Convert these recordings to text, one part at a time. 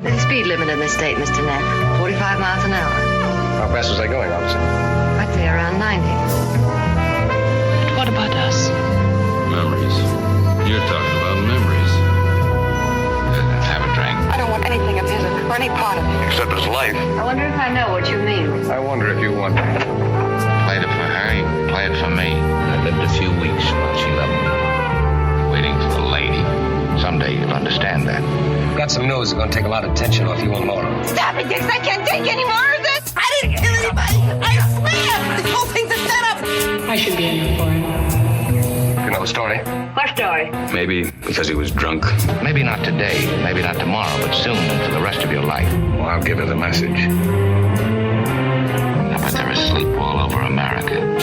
There's a speed limit in this state, Mr. Neff. 45 miles an hour. How fast was I going, officer? I'd say around 90. But what about us? Memories. You're talking about memories. Let's have a drink. I don't want anything of his or any part of it. Except his life. I wonder if I know what you mean. I wonder if you want to. Played it for her, he played it for me. I lived a few weeks while she loved me. Waiting for the lady. Someday you'll understand that. Got some news that's going to take a lot of attention off you and Laura. Stop it, Dix! I can't take any more of this! I didn't kill anybody! I swear! This whole thing's a setup! I should be in here for him. You know the story? What story? Maybe because he was drunk. Maybe not today, maybe not tomorrow, but soon for the rest of your life. Well, I'll give her the message. I bet they're asleep all over America.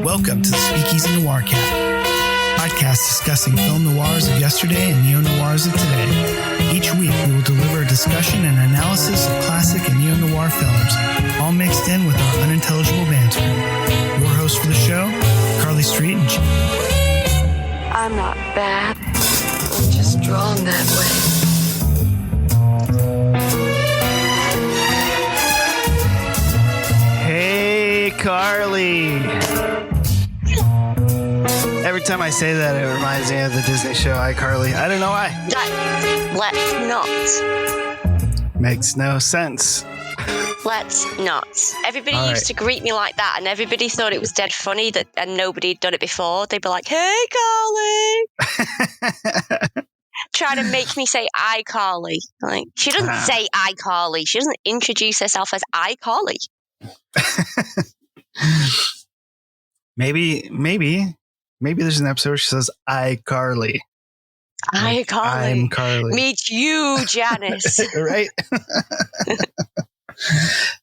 Welcome to the Speakeasy Noir Cat, podcast discussing film noirs of yesterday and neo-noirs of today. Each week, we will deliver a discussion and analysis of classic and neo-noir films, all mixed in with our unintelligible banter. Your hosts for the show, Carly Street and I'm not bad. I'm just drawn that way. Hey, Carly. Every time I say that, it reminds me of the Disney show, iCarly. I don't know why. Let's not. Makes no sense. Let's not. Everybody All used to greet me like that, and everybody thought it was dead funny that, and nobody had done it before. They'd be like, "Hey, Carly," trying to make me say "iCarly." Like, she doesn't say "iCarly." She doesn't introduce herself as iCarly. Maybe there's an episode where she says iCarly. iCarly. I'm Carly. Meet you, Janice. Right?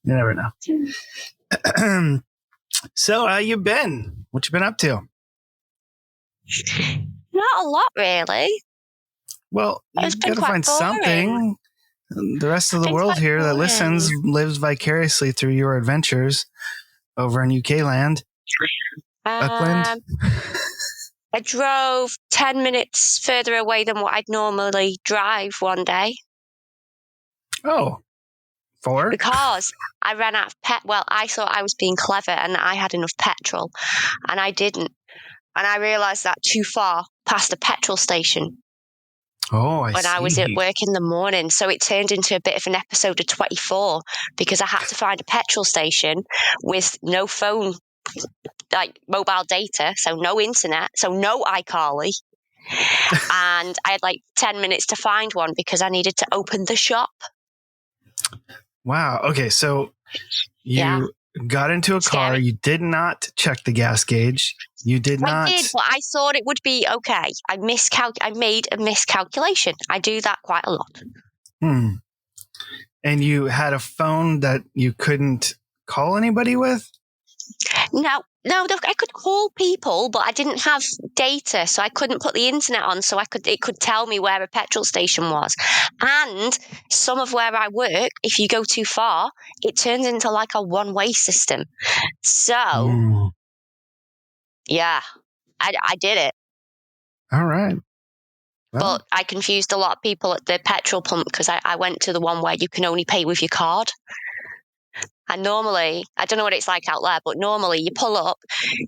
You never know. So, how you been? What you been up to? Not a lot, really. Well, you It's been gotta quite find boring. something. The rest of the It's world quite here that boring. listens lives vicariously through your adventures over in UK land. Auckland. I drove 10 minutes further away than what I'd normally drive one day Oh, for? because I ran out of Well, I thought I was being clever and I had enough petrol, and I didn't. And I realised that too far past a petrol station Oh, I when see. I was at work in the morning. So it turned into a bit of an episode of 24 because I had to find a petrol station with no phone, like mobile data, so no internet, so no iCarly. And I had like 10 minutes to find one because I needed to open the shop. Wow. Okay, so you got into a car. Scary. You did not check the gas gauge. You did not. I did, but I thought it would be okay. I made a miscalculation. I do that quite a lot. And you had a phone that you couldn't call anybody with? No, I could call people, but I didn't have data, so I couldn't put the internet on. So it could tell me where a petrol station was, and some of where I work, if you go too far, it turns into like a one-way system. So, yeah, I did it, All right. Well, but I confused a lot of people at the petrol pump because I went to the one where you can only pay with your card. And normally, I don't know what it's like out there, but normally you pull up,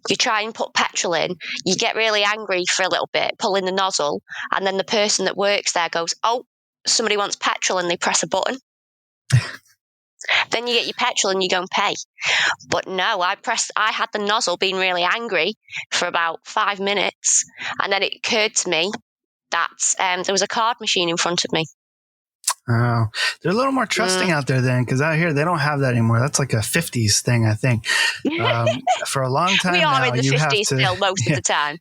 you try and put petrol in, you get really angry for a little bit, pulling the nozzle, and then the person that works there goes, "Oh, somebody wants petrol," and they press a button. Then you get your petrol and you go and pay. But no, I had the nozzle being really angry for about 5 minutes, and then it occurred to me that there was a card machine in front of me. oh, they're a little more trusting out there then, because out here they don't have that anymore. That's like a 50s thing, I think. For a long time We are now, in the you have 50s to, still most of the time.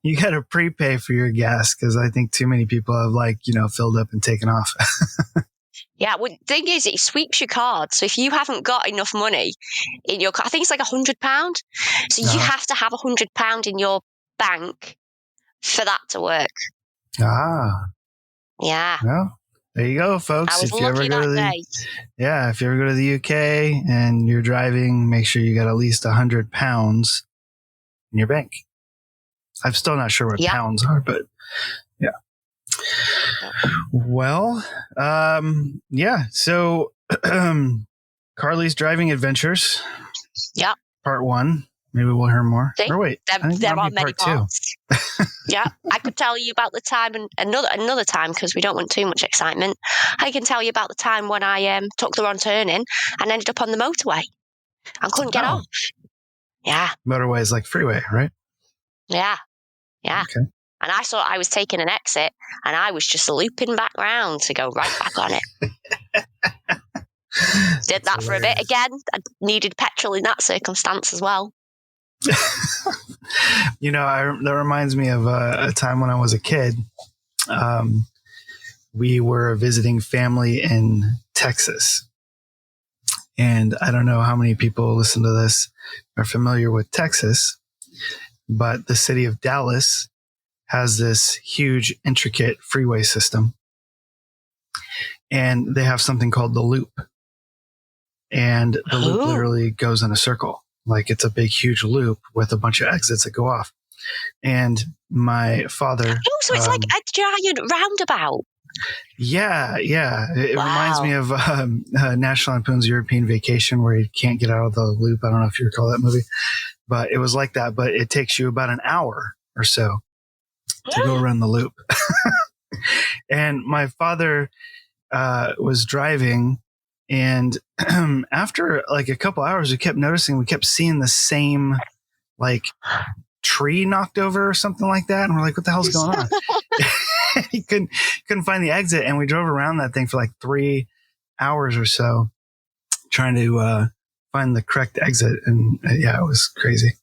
you got to prepay for your gas because I think too many people have filled up and taken off. Yeah, well, the thing is, it sweeps your card. So if you haven't got enough money in your card, I think it's like £100. So you have to have £100 in your bank for that to work. Ah, Yeah. well, there you go, folks. I was If you ever lucky go that to day. if you ever go to the UK and you're driving, make sure you got at least £100 in your bank. I'm still not sure what Yeah. pounds are, but yeah. Well, yeah. So Carly's Driving Adventures. Yeah. Part 1. Maybe we'll hear more. See? Or wait, I think There that'll are be many part 2. parts. Yeah, I could tell you about the time and another time because we don't want too much excitement. I can tell you about the time when I took the wrong turning and ended up on the motorway and couldn't get off. Yeah, Motorway is like freeway, right? yeah. Okay. And I thought I was taking an exit and I was just looping back round to go right back on it. Did that for a bit again. I needed petrol in that circumstance as well. You know, that reminds me of a time when I was a kid. We were visiting family in Texas. And I don't know how many people listen to this are familiar with Texas, but the city of Dallas has this huge, intricate freeway system. And they have something called the Loop. And the loop literally goes in a circle. Like it's a big, huge loop with a bunch of exits that go off. And my father... Oh, so it's like a giant roundabout. Yeah. It reminds me of National Lampoon's European Vacation, where you can't get out of the loop. I don't know if you recall that movie, but it was like that. But it takes you about an hour or so to go around the loop. And my father was driving, and after like a couple hours, we kept seeing the same like tree knocked over or something like that, and we're like, what the hell's going on? He couldn't find the exit, and we drove around that thing for like 3 hours or so trying to find the correct exit. And yeah, it was crazy.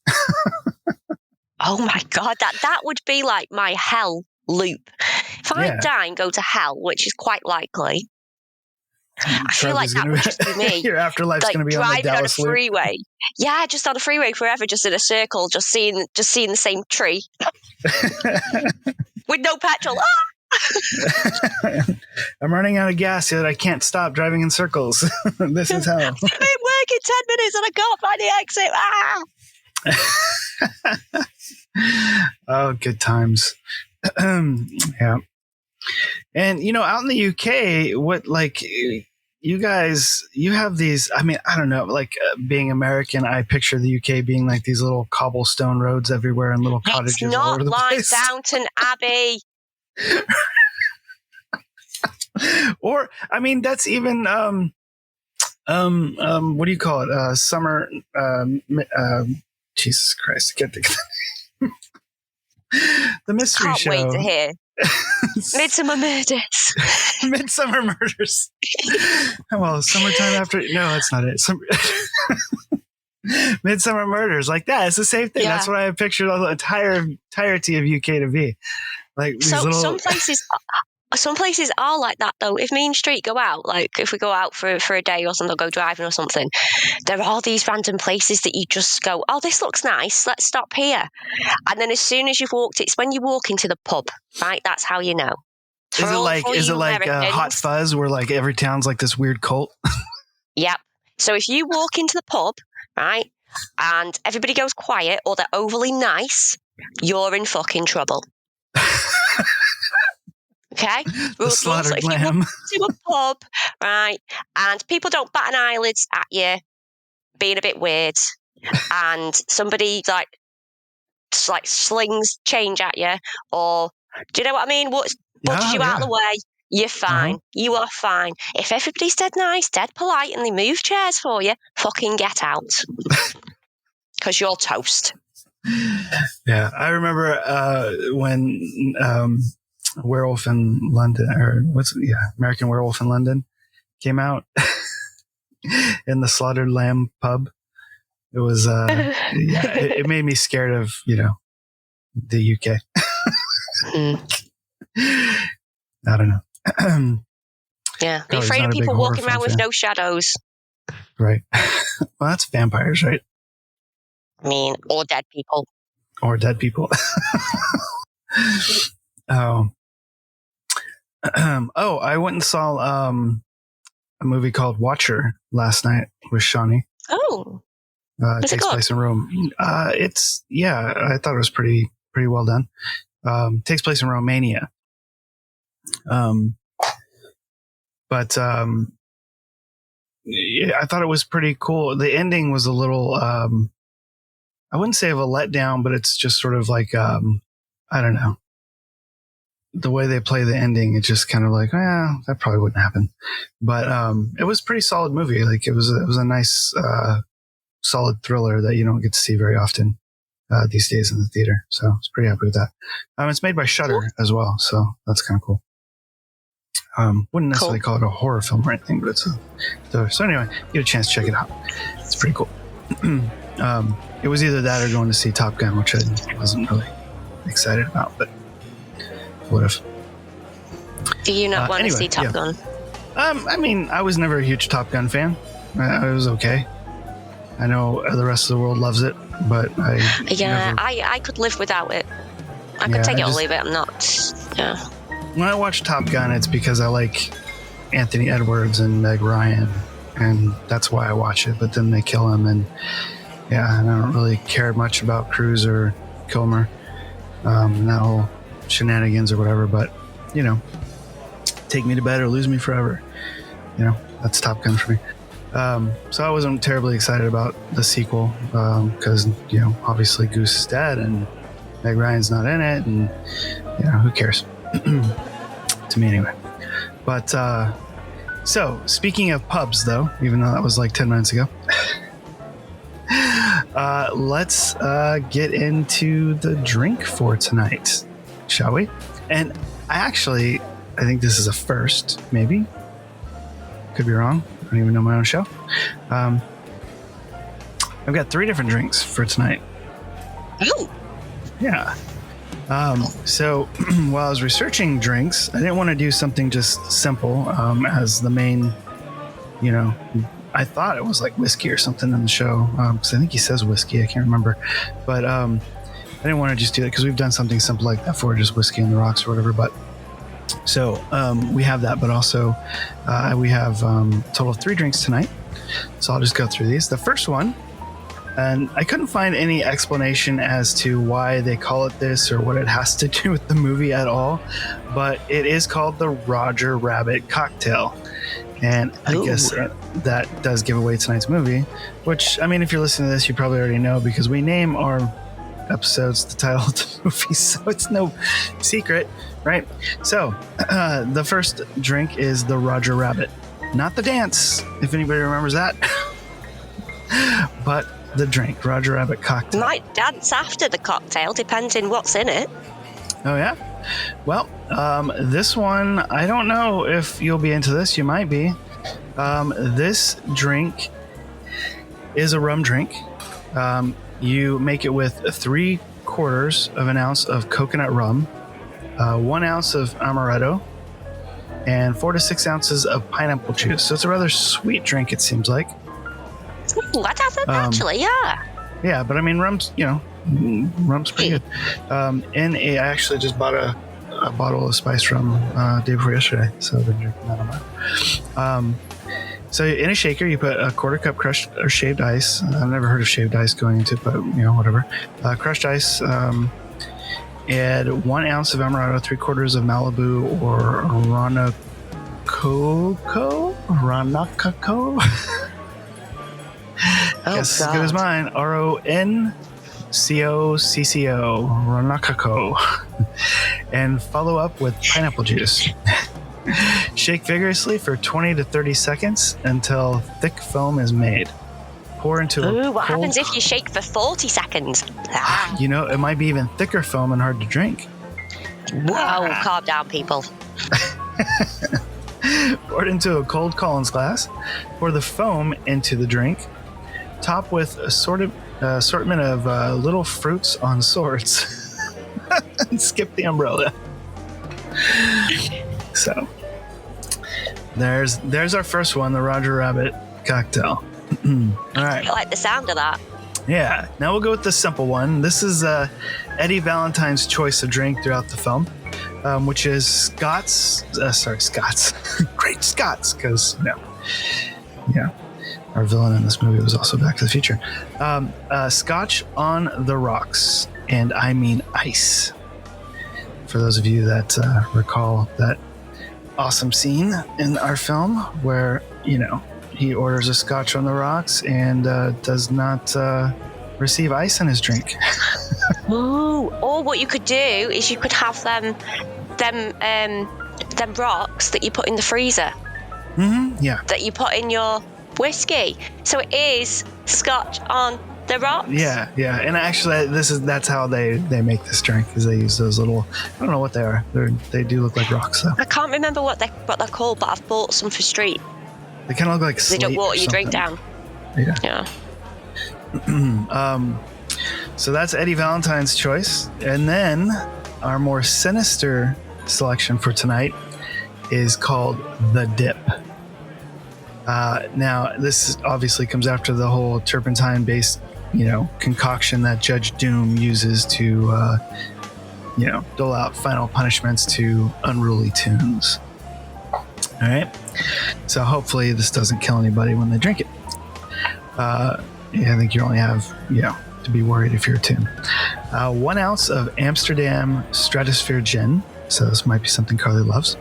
Oh my God, that would be like my hell loop. If I die and go to hell, which is quite likely, I feel like that would just be me. Your afterlife's like going to be on the Dallas driving on a freeway. Yeah, just on a freeway forever, just in a circle, just seeing the same tree with no petrol. I'm running out of gas yet. I can't stop driving in circles. This is hell. I've been working 10 minutes and I can't find the exit. Oh, good times. Yeah. And, you know, out in the UK, what, like, you guys, you have these, I mean, I don't know, like being American, I picture the UK being like these little cobblestone roads everywhere and little cottages all over the place. It's not like Downton Abbey. Or, I mean, that's even, what do you call it? Summer, Jesus Christ, I can't think of the mystery show. Can't wait to hear. Midsummer Murders. Midsummer Murders. Well, summertime after. No, that's not it. Midsummer Murders, like that. It's the same thing. Yeah. That's what I have pictured all the entirety of UK to be. Like these so little... some places are like that though. If me and Street go out, like if we go out for a day or something, go driving or something, there are these random places that you just go, oh, this looks nice, let's stop here. And then as soon as you've walked, it's when you walk into the pub, right? That's how you know. Is it like Hot Fuzz, where like every town's like this weird cult? Yep. So if you walk into the pub, right, and everybody goes quiet or they're overly nice, you're in fucking trouble. Okay? The slaughtered lamb. If you walk to a pub, right, and people don't bat an eyelid at you, being a bit weird, and somebody like slings change at you, or do you know what I mean? What budges you out of the way, you're fine. Uh-huh. You are fine. If everybody's dead nice, dead polite, and they move chairs for you, fucking get out. Because you're toast. Yeah, I remember when Werewolf in London, or American Werewolf in London came out in the Slaughtered Lamb pub. It was, it made me scared of, the UK. I don't know. Yeah, be afraid of people walking around with no shadows. Right. Well, that's vampires, right? I mean, or dead people. Or dead people. Oh. I went and saw a movie called Watcher last night with Shawnee. Oh. It takes place in Rome. I thought it was pretty pretty well done. Takes place in Romania. Yeah, I thought it was pretty cool. The ending was a little, I wouldn't say of a letdown, but it's just sort of like, I don't know. The way they play the ending, it's just kind of like, that probably wouldn't happen. But it was a pretty solid movie. Like it was a nice, solid thriller that you don't get to see very often these days in the theater. So I was pretty happy with that. It's made by Shudder as well, so that's kind of cool. Wouldn't necessarily call it a horror film or anything, but it's a thriller. So anyway, get a chance to check it out. It's pretty cool. It was either that or going to see Top Gun, which I wasn't really excited about, but would have. Do you not want to see Top Gun? I mean, I was never a huge Top Gun fan. It was okay. I know the rest of the world loves it, but I could live without it. I could take it or leave it. I'm not. Yeah. When I watch Top Gun, it's because I like Anthony Edwards and Meg Ryan, and that's why I watch it. But then they kill him, and I don't really care much about Cruise or Kilmer, and that whole shenanigans or whatever. But take me to bed or lose me forever. That's Top Gun for me. So I wasn't terribly excited about the sequel because obviously Goose is dead and Meg Ryan's not in it, and who cares? To me anyway. But so speaking of pubs, though, even though that was like 10 minutes ago, let's get into the drink for tonight, shall we? And I think this is a first, maybe. Could be wrong. I don't even know my own show. I've got 3 different drinks for tonight. Oh. Yeah. So while I was researching drinks, I didn't want to do something just simple as the main, I thought it was like whiskey or something in the show. Because I think he says whiskey. I can't remember. But I didn't want to just do it because we've done something simple like that for just whiskey on the rocks or whatever. But so we have that, but also we have a total of 3 drinks tonight. So I'll just go through these. The first one, and I couldn't find any explanation as to why they call it this or what it has to do with the movie at all, but it is called the Roger Rabbit cocktail. And I guess that does give away tonight's movie, which, I mean, if you're listening to this, you probably already know because we name our episodes the title of the movie, so it's no secret, right? So the first drink is the Roger Rabbit. Not the dance, if anybody remembers that, but the drink, Roger Rabbit cocktail. Might dance after the cocktail, depending what's in it. Oh, yeah? Well, this one, I don't know if you'll be into this. You might be. This drink is a rum drink. You make it with 3/4 of an ounce of coconut rum, 1 ounce of amaretto, and 4 to 6 ounces of pineapple juice. So it's a rather sweet drink, it seems like. What has it actually? Yeah. Yeah, but I mean, rum's pretty good. And I actually just bought a bottle of spiced rum day before yesterday, so I've been drinking that on mine. So in a shaker, you put a 1/4 cup crushed or shaved ice. I've never heard of shaved ice going into it, but whatever. Crushed ice. Add 1 ounce of amaretto, 3/4 of Malibu or Ronacco. Guess as good as mine. Roncocco. Ronacco. And follow up with pineapple juice. Shake vigorously for 20 to 30 seconds until thick foam is made. Pour into what happens if you shake for 40 seconds? It might be even thicker foam and hard to drink. Whoa, calm down, people. Pour it into a cold Collins glass. Pour the foam into the drink. Top with assortment of little fruits on swords. And skip the umbrella. So there's our first one, the Roger Rabbit cocktail. All right. I like the sound of that. Yeah. Now we'll go with the simple one. This is Eddie Valentine's choice of drink throughout the film, which is Scott's. Great Scots, because our villain in this movie was also Back to the Future. Scotch on the Rocks. and I mean ice. For those of you that recall that awesome scene in our film where, he orders a scotch on the rocks and does not receive ice in his drink. Ooh. Or what you could do is you could have them rocks that you put in the freezer. Mm-hmm. Yeah. That you put in your whiskey. So it is scotch on the rocks. Yeah. And actually, that's how they make this drink. Is they use those little, I don't know what they are. They do look like rocks though. I can't remember what they're called, but I've bought some for street. They kind of look like slate. They don't water your drink down. Yeah. So that's Eddie Valentine's choice. And then our more sinister selection for tonight is called The Dip. Now, this obviously comes after the whole turpentine-based, concoction that Judge Doom uses to, dole out final punishments to unruly tunes. All right. So hopefully this doesn't kill anybody when they drink it. I think you only have, to be worried if you're a tune. 1 ounce of Amsterdam Stratosphere Gin. So this might be something Carly loves.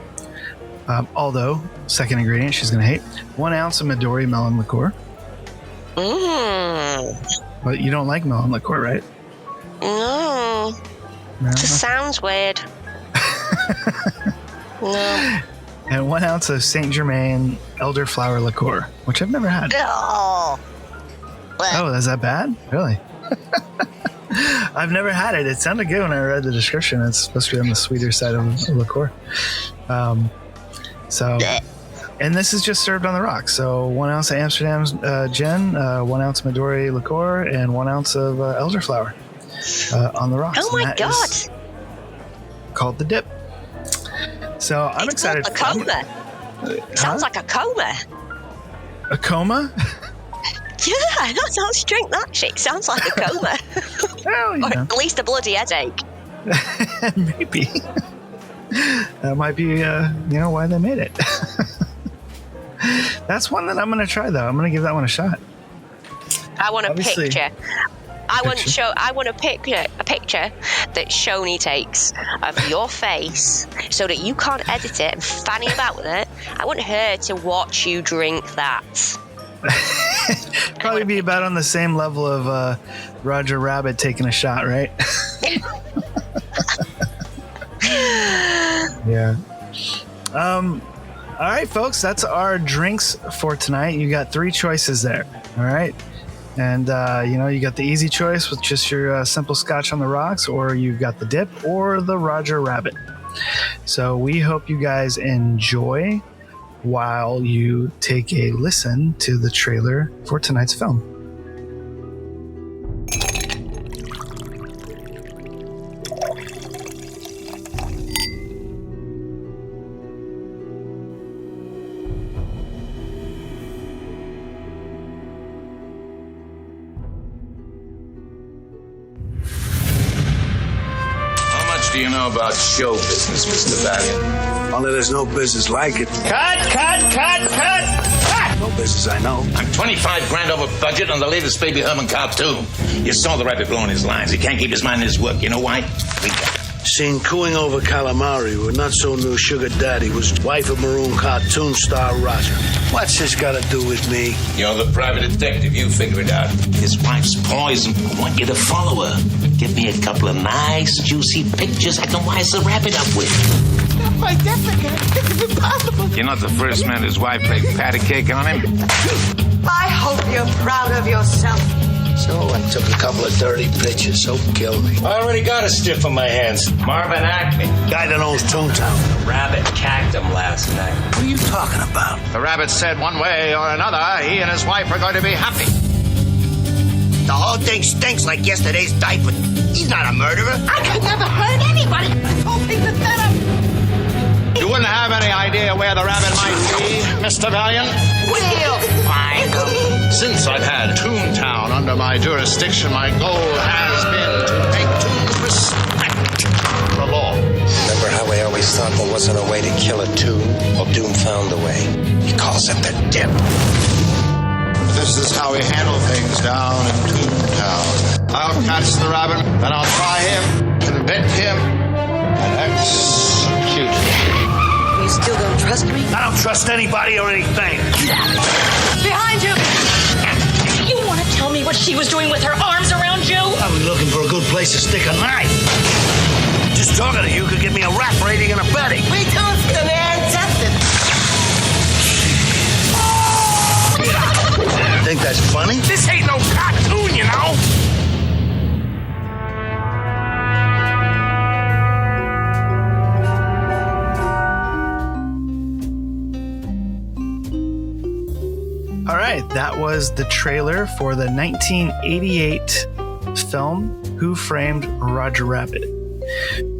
Although, second ingredient she's going to hate. 1 ounce of Midori melon liqueur. But you don't like melon liqueur, right? No. It just sounds weird. No. And 1 ounce of Saint Germain elderflower liqueur, which I've never had. Oh, is that bad? Really? I've never had it. It sounded good when I read the description. It's supposed to be on the sweeter side of liqueur. And this is just served on the rocks. So 1 ounce of Amsterdam gin, 1 ounce Midori liqueur, and 1 ounce of elderflower on the rocks. Oh my God! Called The Dip. So I'm excited. A coma. Sounds like a coma. A coma? Yeah, that's how you drink that shit. Sounds like a coma. Well, or at least a bloody headache. Maybe. That might be, why they made it. That's one that I'm going to try, though. I'm going to give that one a shot. I want a picture. I want a picture that Shoni takes of your face so that you can't edit it and fanny about with it. I want her to watch you drink that. Probably be about on the same level of Roger Rabbit taking a shot, right? Yeah. All right, folks, that's our drinks for tonight. You got 3 choices there. All right. And, you got the easy choice with just your simple scotch on the rocks, or you've got the dip or the Roger Rabbit. So we hope you guys enjoy while you take a listen to the trailer for tonight's film. Do you know about show business, Mr. Valiant? Only there's no business like it. Cut! No business I know. I'm 25 grand over budget on the latest Baby Herman cartoon. You saw the rabbit blowing his lines. He can't keep his mind in his work. You know why? Seen cooing over calamari with not-so-new sugar daddy was wife of maroon cartoon star Roger. What's this got to do with me? You're the private detective. You figure it out. His wife's poison. I want you to follow her. Give me a couple of nice, juicy pictures I can wise the rabbit up with. Not my Jessica. It's impossible. You're not the first man his wife played patty cake on him. I hope you're proud of yourself. So I took a couple of dirty pictures, so kill me. I already got a stiff on my hands. Marvin Acme. Guy that owns Toontown. Rabbit cacked him last night. What are you talking about? The rabbit said one way or another, he and his wife are going to be happy. The whole thing stinks like yesterday's diaper. He's not a murderer. I could never hurt anybody. This whole thing's a setup. You wouldn't have any idea where the rabbit might be, Mr. Valiant? We'll find him. Since I've had Toontown under my jurisdiction, my goal has been to make Toons respect the law. Remember how we always thought there wasn't a way to kill a Toon? Well, Doom found a way. He calls it the dip. This is how we handle things down in Toontown. I'll catch the rabbit, then I'll try him, convict him, and execute him. You still don't trust me? I don't trust anybody or anything. Behind you! You want to tell me what she was doing with her arms around you? I was looking for a good place to stick a knife. Just talking to you could give me a rap rating and a betting. We don't command justice. Think that's funny? This ain't no cartoon, you know. All right, that was the trailer for the 1988 film Who Framed Roger Rabbit,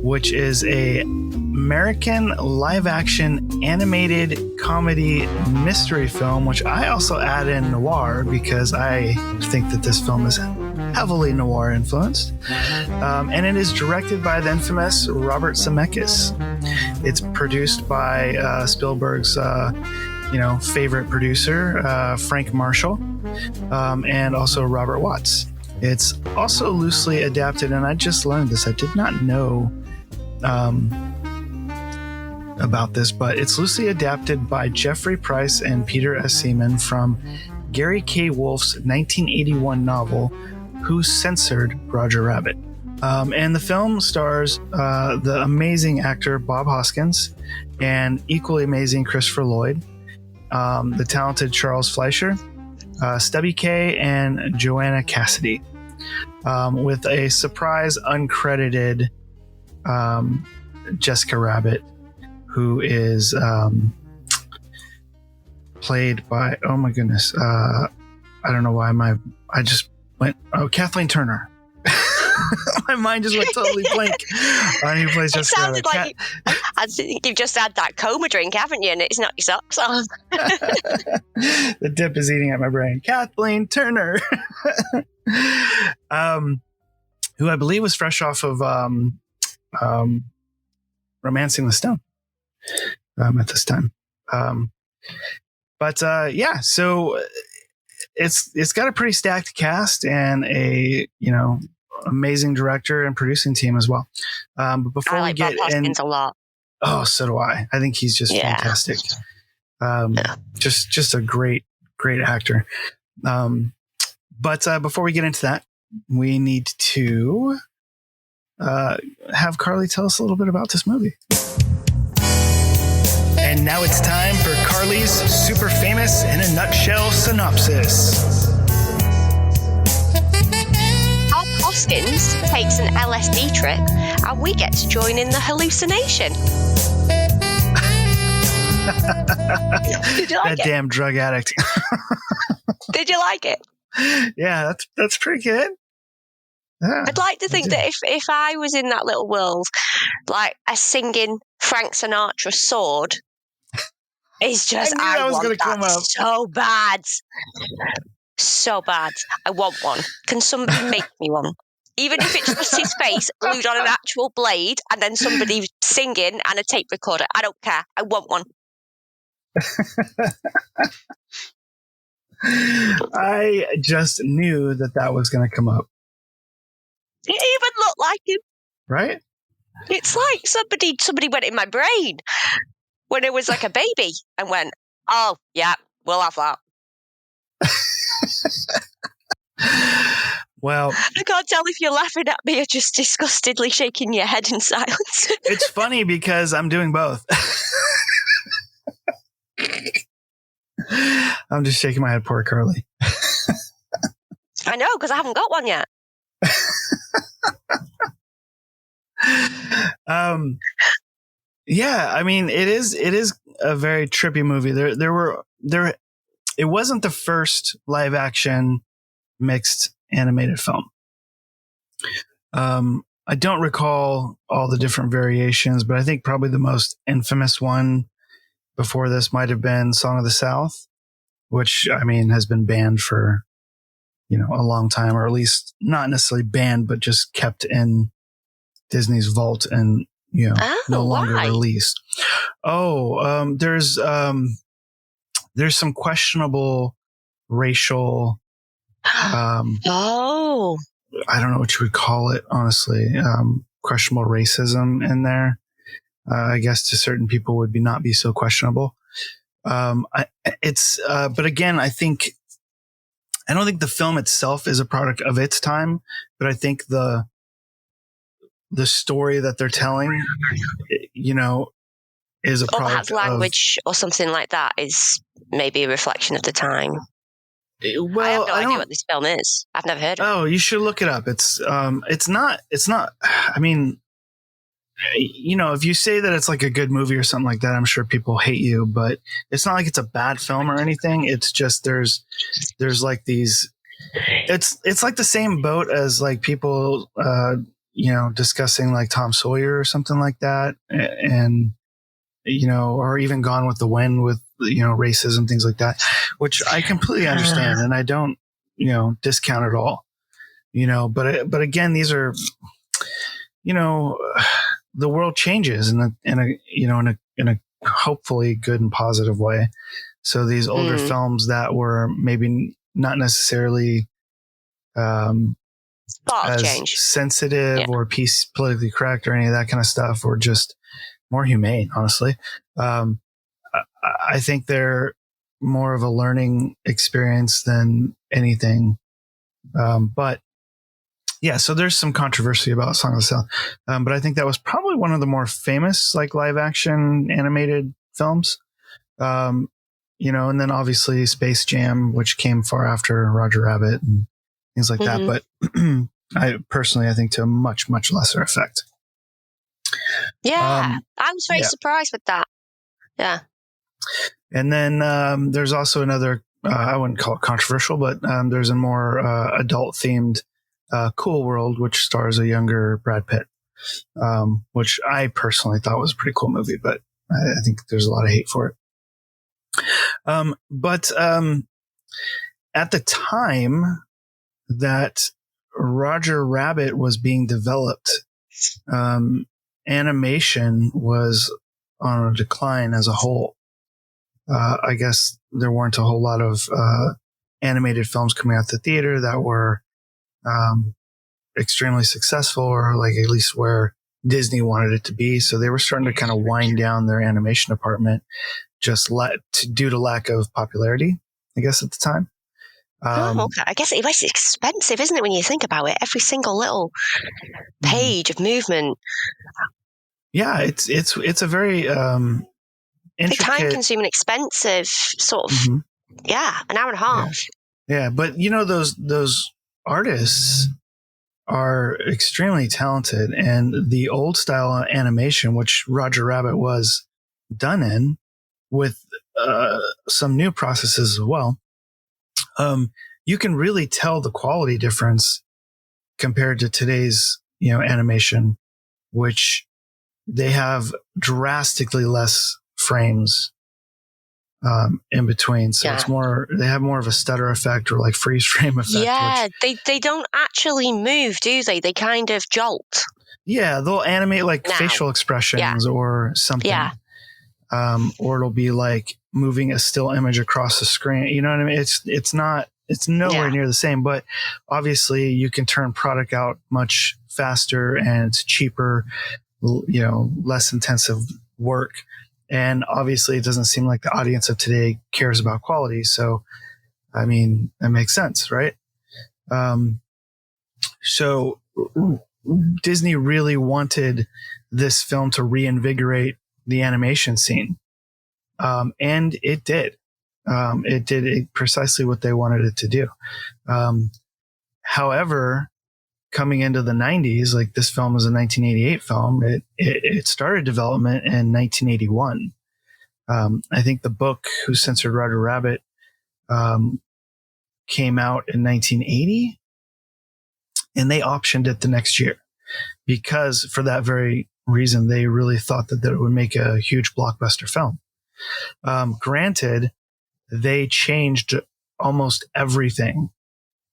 which is a American live-action animated comedy mystery film, which I also add in noir because I think that this film is heavily noir influenced. And it is directed by the infamous Robert Zemeckis. It's produced by Spielberg's favorite producer, Frank Marshall, and also Robert Watts. It's also loosely adapted, and I just learned this. I did not know about this, but it's loosely adapted by Jeffrey Price and Peter S. Seaman from Gary K. Wolfe's 1981 novel, Who Censored Roger Rabbit? And the film stars the amazing actor Bob Hoskins and equally amazing Christopher Lloyd, the talented Charles Fleischer, Stubby K, and Joanna Cassidy, with a surprise uncredited Jessica Rabbit, who is played by, oh my goodness, I don't know why I just went, Kathleen Turner. My mind just went totally blank on who plays Jessica Rabbit. It sounded like I think you've just had that coma drink, haven't you? And it's knocked your socks off. The dip is eating at my brain. Kathleen Turner, who I believe was fresh off of Romancing the Stone at this time. So it's got a pretty stacked cast and a amazing director and producing team as well. But before I like we get Bob Hoskins a lot. Oh, so do I. I think he's just fantastic. Just a great actor. But before we get into that, we need to have Carly tell us a little bit about this movie. And now it's time for Carly's super famous in a nutshell synopsis. Bob Hoskins takes an LSD trip and we get to join in the hallucination. Did you like that damn drug addict. Did you like it? Yeah, that's pretty good. Yeah, I'd like to think that if I was in that little world, like a singing Frank Sinatra sword is just, I want that so bad. So bad. I want one. Can somebody make me one? Even if it's just his face glued on an actual blade and then somebody singing and a tape recorder. I don't care. I want one. I just knew that was going to come up. It even looked like him. Right? It's like somebody went in my brain when it was like a baby and went, oh, yeah, we'll have that. Well, I can't tell if you're laughing at me or just disgustedly shaking your head in silence. It's funny because I'm doing both. I'm just shaking my head, poor Carly. I know, because I haven't got one yet. Yeah, I mean, it is a very trippy movie. It wasn't the first live action mixed animated film. I don't recall all the different variations, but I think probably the most infamous one before this might have been Song of the South, which, I mean, has been banned for, a long time, or at least not necessarily banned, but just kept in Disney's vault and, no longer released. There's some questionable racial, I don't know what you would call it, honestly, questionable racism in there. I guess to certain people would not be so questionable. But again, I don't think the film itself is a product of its time, but I think the story that they're telling, is a product perhaps language or something like that is maybe a reflection of the time. Well, I have no idea what this film is. I've never heard of it. Oh, you should look it up. It's not, I mean, if you say that it's like a good movie or something like that, I'm sure people hate you, but it's not like it's a bad film or anything. It's just, there's like these, it's like the same boat as like people, discussing like Tom Sawyer or something like that. And, or even Gone with the Wind with, racism, things like that, which I completely understand. And I don't, discount at all, but again, these are, the world changes in a hopefully good and positive way. So these older films that were maybe not necessarily as sensitive or politically correct or any of that kind of stuff, or just more humane, honestly. I think they're more of a learning experience than anything. But yeah, so there's some controversy about Song of the South. But I think that was probably one of the more famous, like, live action animated films. And then obviously Space Jam, which came far after Roger Rabbit and things like that. But I think to a much, much lesser effect. Yeah. I was very surprised with that. Yeah. And then there's also another, I wouldn't call it controversial, but there's a more adult themed Cool World, which stars a younger Brad Pitt, which I personally thought was a pretty cool movie, but I think there's a lot of hate for it. But at the time that Roger Rabbit was being developed, animation was on a decline as a whole. I guess there weren't a whole lot of animated films coming out the theater that were extremely successful, or like at least where Disney wanted it to be. So they were starting to kind of wind down their animation department due to lack of popularity, I guess, at the time. Okay. I guess it was expensive, isn't it, when you think about it? Every single little page of movement. Yeah, it's a very intricate, time-consuming, expensive sort of, an hour and a half. Yeah, but those artists are extremely talented, and the old style animation, which Roger Rabbit was done in, with some new processes as well, you can really tell the quality difference compared to today's animation, which they have drastically less frames in between, so it's more, they have more of a stutter effect or like freeze frame effect. Yeah, they don't actually move, do they? They kind of jolt. Yeah, they'll animate like facial expressions or something. Yeah. Or it'll be like moving a still image across the screen. You know what I mean? It's nowhere near the same, but obviously you can turn product out much faster, and it's cheaper, less intensive work. And obviously it doesn't seem like the audience of today cares about quality. So, I mean, that makes sense, right? So Disney really wanted this film to reinvigorate the animation scene. And it did. It did precisely what they wanted it to do. However, coming into the 90s, like, this film was a 1988 film. It started development in 1981. I think the book Who Censored Roger Rabbit came out in 1980, and they optioned it the next year because, for that very reason, they really thought that it would make a huge blockbuster film. Granted, they changed almost everything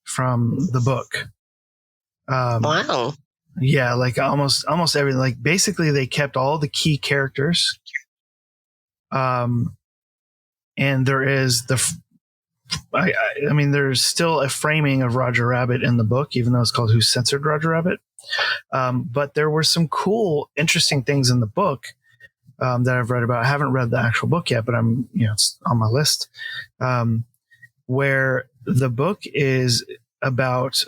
from the book. Wow. Yeah, like almost everything. Like, basically, they kept all the key characters. And there is I mean, there's still a framing of Roger Rabbit in the book, even though it's called Who Censored Roger Rabbit. But there were some cool, interesting things in the book that I've read about. I haven't read the actual book yet, but it's on my list. Where the book is about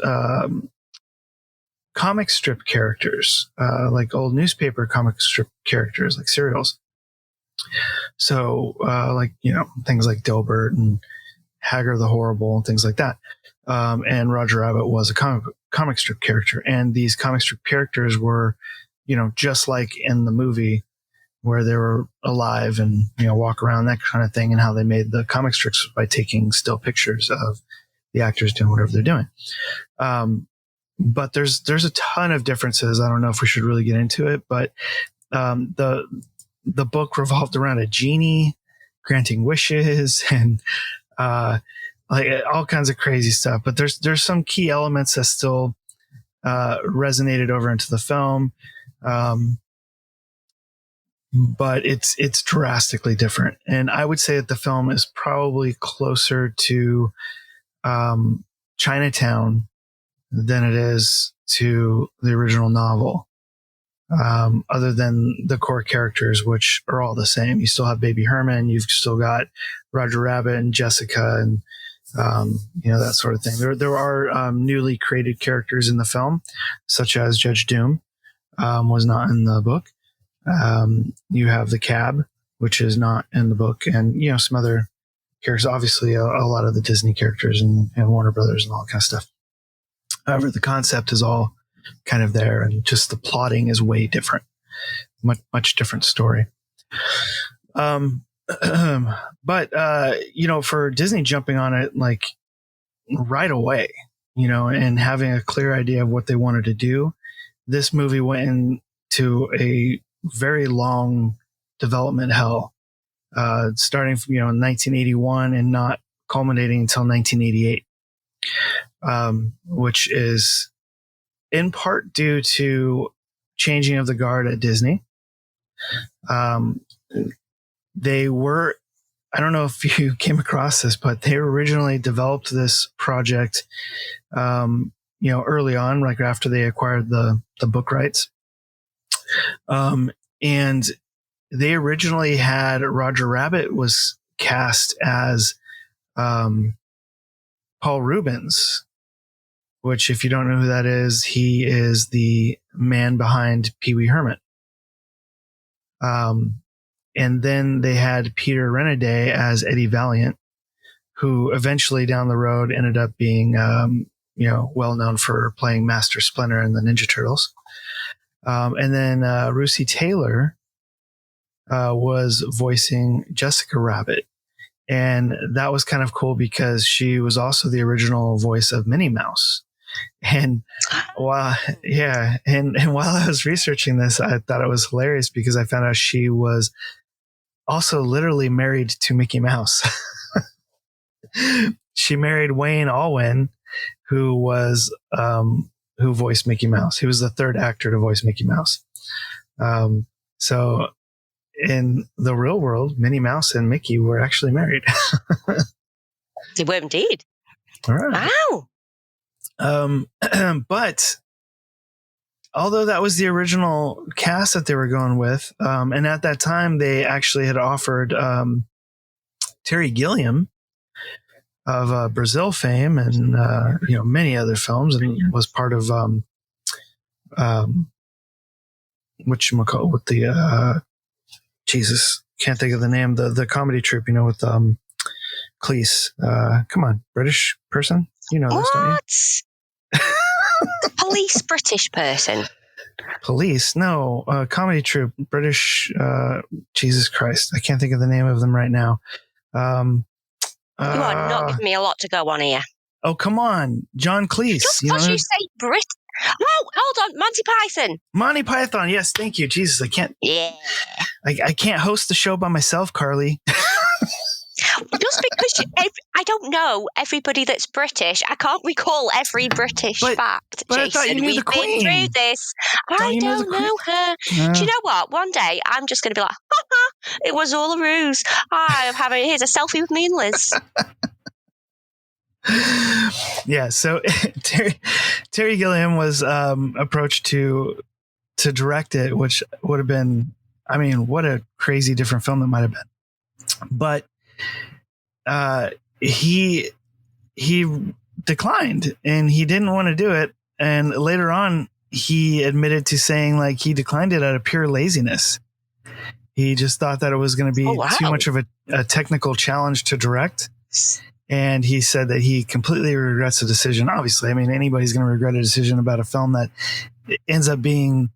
comic strip characters, like old newspaper comic strip characters, like serials. So, things like Dilbert and Hagar the Horrible and things like that. And Roger Rabbit was a comic strip character. And these comic strip characters were, just like in the movie where they were alive and, walk around, that kind of thing, and how they made the comic strips by taking still pictures of the actors doing whatever they're doing. But there's a ton of differences. I don't know if we should really get into it, but the book revolved around a genie granting wishes and like all kinds of crazy stuff. But there's some key elements that still resonated over into the film, but it's drastically different. And I would say that the film is probably closer to Chinatown than it is to the original novel. Other than the core characters, which are all the same. You still have Baby Herman, you've still got Roger Rabbit and Jessica and, that sort of thing. There are newly created characters in the film, such as Judge Doom, was not in the book. You have the Cab, which is not in the book, and, some other characters, obviously a lot of the Disney characters and Warner Brothers and all that kind of stuff. However, the concept is all kind of there, and just the plotting is way different, much different story. But for Disney jumping on it like right away, and having a clear idea of what they wanted to do, this movie went into a very long development hell, starting from 1981 and not culminating until 1988, which is in part due to changing of the guard at Disney. They were, I don't know if you came across this, but they originally developed this project, early on, like after they acquired the book rights. And they originally had Roger Rabbit was cast as Paul Reubens, which, if you don't know who that is, he is the man behind Pee Wee Herman. And then they had Peter Renaday as Eddie Valiant, who eventually down the road ended up being, well known for playing Master Splinter in the Ninja Turtles. And then Russi Taylor was voicing Jessica Rabbit. And that was kind of cool because she was also the original voice of Minnie Mouse. And while I was researching this, I thought it was hilarious because I found out she was also literally married to Mickey Mouse. She married Wayne Allwyn, who was who voiced Mickey Mouse. He was the third actor to voice Mickey Mouse. So in the real world, Minnie Mouse and Mickey were actually married. They were indeed. All right. Wow. But although that was the original cast that they were going with, and at that time they actually had offered Terry Gilliam of Brazil fame and many other films, and was part of whatchamacallit with the Jesus, can't think of the name, the comedy troupe, with Cleese. Come on, British person, this, don't you? Police British person. Police, no, comedy troupe, British. Jesus Christ, I can't think of the name of them right now. You are not giving me a lot to go on here. Oh, come on, John Cleese. Just because you say Brit. Oh, hold on, Monty Python. Monty Python, yes, thank you. Jesus, I can't. Yeah. I can't host the show by myself, Carly. Just because I don't know everybody that's British, I can't recall every British fact. But Jason, I thought you knew the Queen. We've been through this. I don't know her. Do you know what? One day I'm just going to be like, ha, it was all a ruse. Here's a selfie with me and Liz. Yeah. So Terry Gilliam was approached to direct it, which would have been, I mean, what a crazy different film it might have been. But he declined and he didn't want to do it. And later on, he admitted to saying like he declined it out of pure laziness. He just thought that it was going to be too much of a technical challenge to direct. And he said that he completely regrets the decision. Obviously, I mean, anybody's going to regret a decision about a film that ends up being,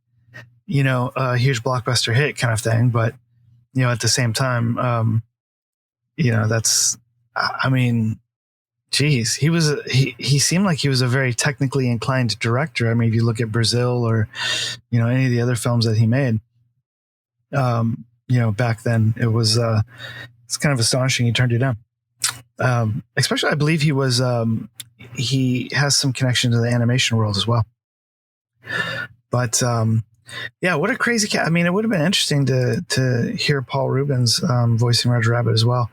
you know, a huge blockbuster hit kind of thing. But, you know, at the same time, you know, that's, I mean, geez, he seemed like he was a very technically inclined director. I mean, if you look at Brazil or, you know, any of the other films that he made, you know, back then it's kind of astonishing he turned it down. Especially, I believe he has some connection to the animation world as well. But, yeah, what a crazy cat. I mean, it would have been interesting to hear Paul Rubens voicing Roger Rabbit as well.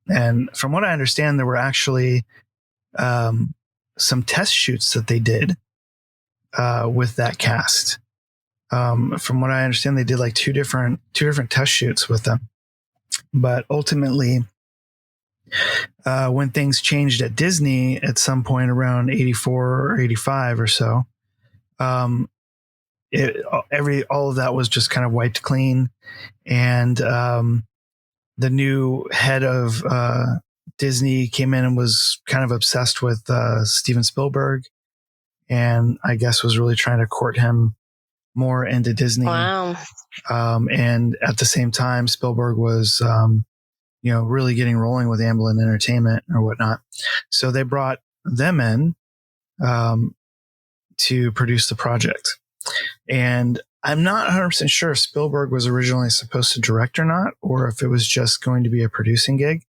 And from what I understand, there were actually some test shoots that they did with that cast. From what I understand, they did like two different test shoots with them. But ultimately, when things changed at Disney at some point around 84 or 85 or so, all of that was just kind of wiped clean. And the new head of Disney came in and was kind of obsessed with Steven Spielberg, and I guess was really trying to court him more into Disney. Wow. And at the same time, Spielberg was, you know, really getting rolling with Amblin Entertainment or whatnot. So they brought them in to produce the project. And I'm not 100% sure if Spielberg was originally supposed to direct or not, or if it was just going to be a producing gig.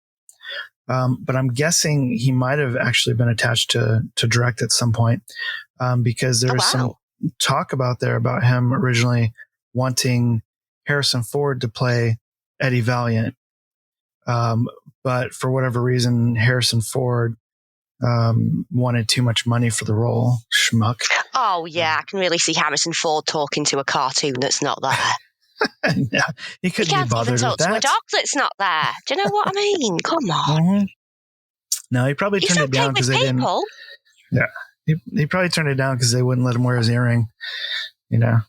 But I'm guessing he might have actually been attached to direct at some point, because there was some talk about him originally wanting Harrison Ford to play Eddie Valiant. But for whatever reason, Harrison Ford wanted too much money for the role. Schmuck. Oh, yeah. I can really see Harrison Ford talking to a cartoon that's not there. No, he couldn't can't be bothered even with talk to that. a dog that's not there. Do you know what I mean? Come on. Mm-hmm. No, he probably turned it down because they didn't. Yeah, he probably turned it down because they wouldn't let him wear his earring. You know,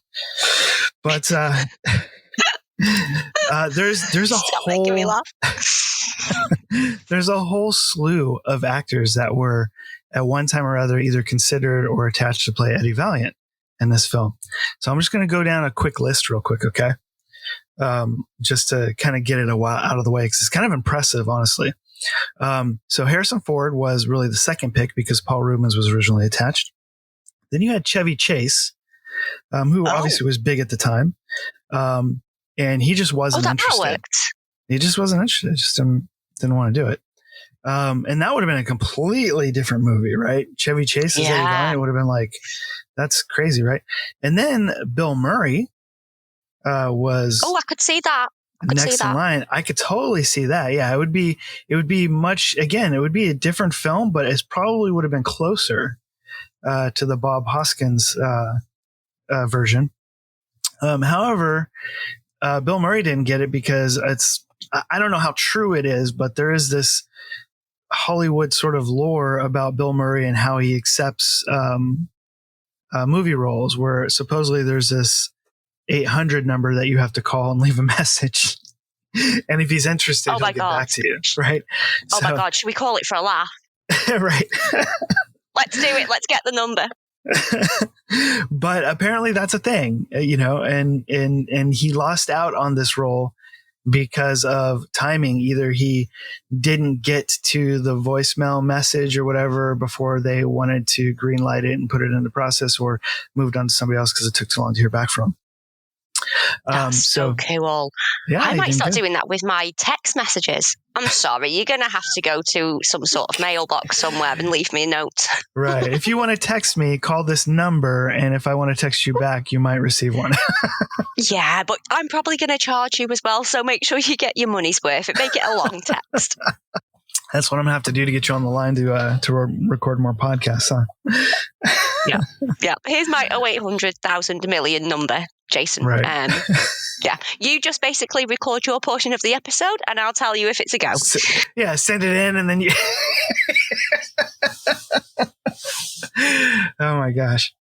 but there's a whole there's a whole slew of actors that were at one time or other either considered or attached to play Eddie Valiant in this film. So I'm just going to go down a quick list real quick, okay? Just to kind of get it out of the way, because it's kind of impressive, honestly. So Harrison Ford was really the second pick because Paul Rubens was originally attached. Then you had Chevy Chase, who obviously was big at the time. And he just wasn't interested. He just wasn't interested. Just didn't want to do it. And that would have been a completely different movie, right? Chevy Chase as Eddie Valiant would have been like, that's crazy, right? And then Bill Murray was. Oh, I could see that. Next in line. I could totally see that. Yeah, it would be much, again, it would be a different film, but it probably would have been closer to the Bob Hoskins version. However, Bill Murray didn't get it because I don't know how true it is, but there is this Hollywood sort of lore about Bill Murray and how he accepts movie roles, where supposedly there's this 800 number that you have to call and leave a message. And if he's interested, he'll get back to you. Right. Oh my God. Should we call it for a laugh? Right. Let's do it. Let's get the number. But apparently that's a thing, you know, and he lost out on this role because of timing. Either he didn't get to the voicemail message or whatever before they wanted to greenlight it and put it in the process, or moved on to somebody else because it took too long to hear back from. That's so cool. Yeah, I might start doing that with my text messages. I'm sorry, you're going to have to go to some sort of mailbox somewhere and leave me a note. Right. If you want to text me, call this number, and if I want to text you back, you might receive one. Yeah, but I'm probably going to charge you as well, so make sure you get your money's worth. Make it a long text. That's what I'm gonna have to do to get you on the line to record more podcasts, huh? Yeah. Here's my 0800,000 million number, Jason. Right. Yeah. You just basically record your portion of the episode, and I'll tell you if it's a go. Send it in, and then you. Oh my gosh!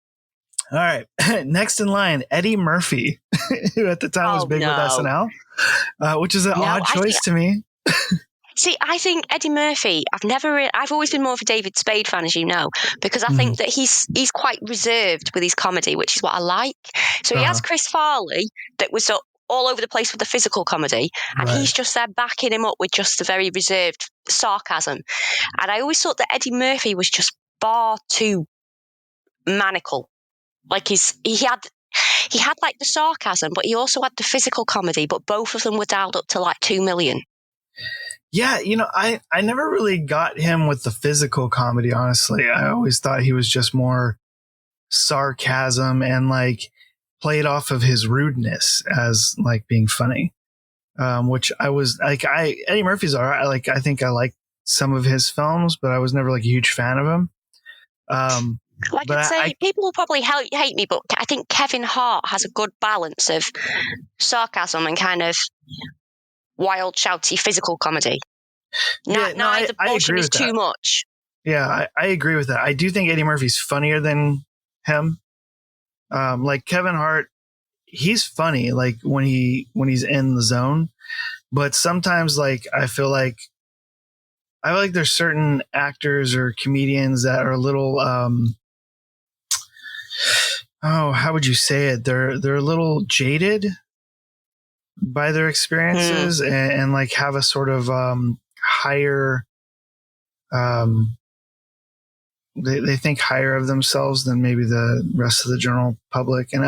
All right, next in line, Eddie Murphy, who at the time was big with SNL, which is an odd choice to me. See, I think Eddie Murphy, I've always been more of a David Spade fan, as you know, because I think that he's quite reserved with his comedy, which is what I like. So he has Chris Farley that was all over the place with the physical comedy, and he's just there backing him up with just a very reserved sarcasm. And I always thought that Eddie Murphy was just far too maniacal. Like he had like the sarcasm, but he also had the physical comedy, but both of them were dialed up to like 2 million. Yeah, I never really got him with the physical comedy, honestly. I always thought he was just more sarcasm and like played off of his rudeness as like being funny. Which I was like, Eddie Murphy's all right. Like, I think I like some of his films, but I was never like a huge fan of him. Like I'd say, people will probably hate me, but I think Kevin Hart has a good balance of sarcasm and kind of wild, shouty, physical comedy. Neither portion is too much. Yeah, I agree with that. I do think Eddie Murphy's funnier than him. Like Kevin Hart, he's funny like when he's in the zone, but sometimes like I feel like there's certain actors or comedians that are a little how would you say it? They're a little jaded by their experiences and like have a sort of higher they think higher of themselves than maybe the rest of the general public, and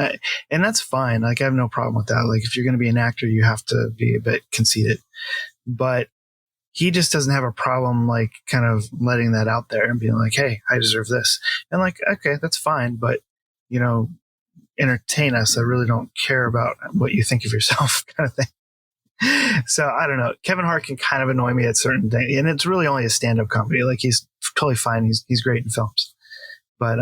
that's fine. Like I have no problem with that. Like if you're going to be an actor, you have to be a bit conceited, but he just doesn't have a problem like kind of letting that out there and being like, hey, I deserve this, and like, okay, that's fine, but entertain us. I really don't care about what you think of yourself, kind of thing. So I don't know. Kevin Hart can kind of annoy me at certain things, and it's really only a stand-up comedy. Like he's totally fine. He's great in films, but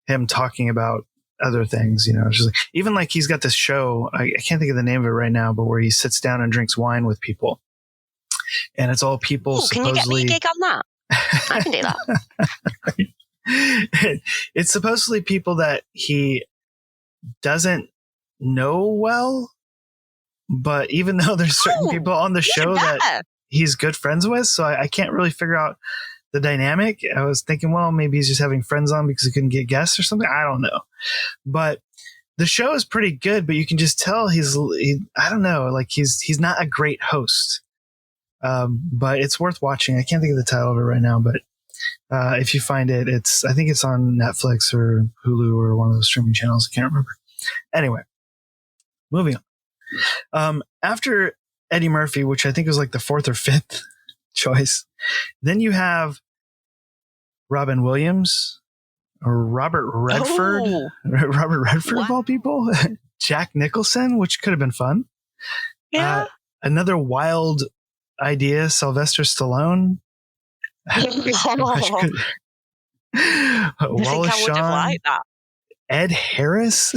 him talking about other things, it's just like, even like he's got this show. I can't think of the name of it right now, but where he sits down and drinks wine with people, and it's all people. Can you get me a gig on that? I can do that. It's supposedly people that he doesn't know well. But even though there's certain people on the show that he's good friends with, so I can't really figure out the dynamic. I was thinking, well, maybe he's just having friends on because he couldn't get guests or something. I don't know. But the show is pretty good, but you can just tell I don't know, like he's not a great host. But it's worth watching. I can't think of the title of it right now, but if you find it, I think it's on Netflix or Hulu or one of those streaming channels. I can't remember. Anyway, moving on. After Eddie Murphy, which I think was like the fourth or fifth choice, then you have Robin Williams or Robert Redford, of all people, Jack Nicholson, which could have been fun. Yeah. Another wild idea, Sylvester Stallone. Wallace Shawn, Ed Harris.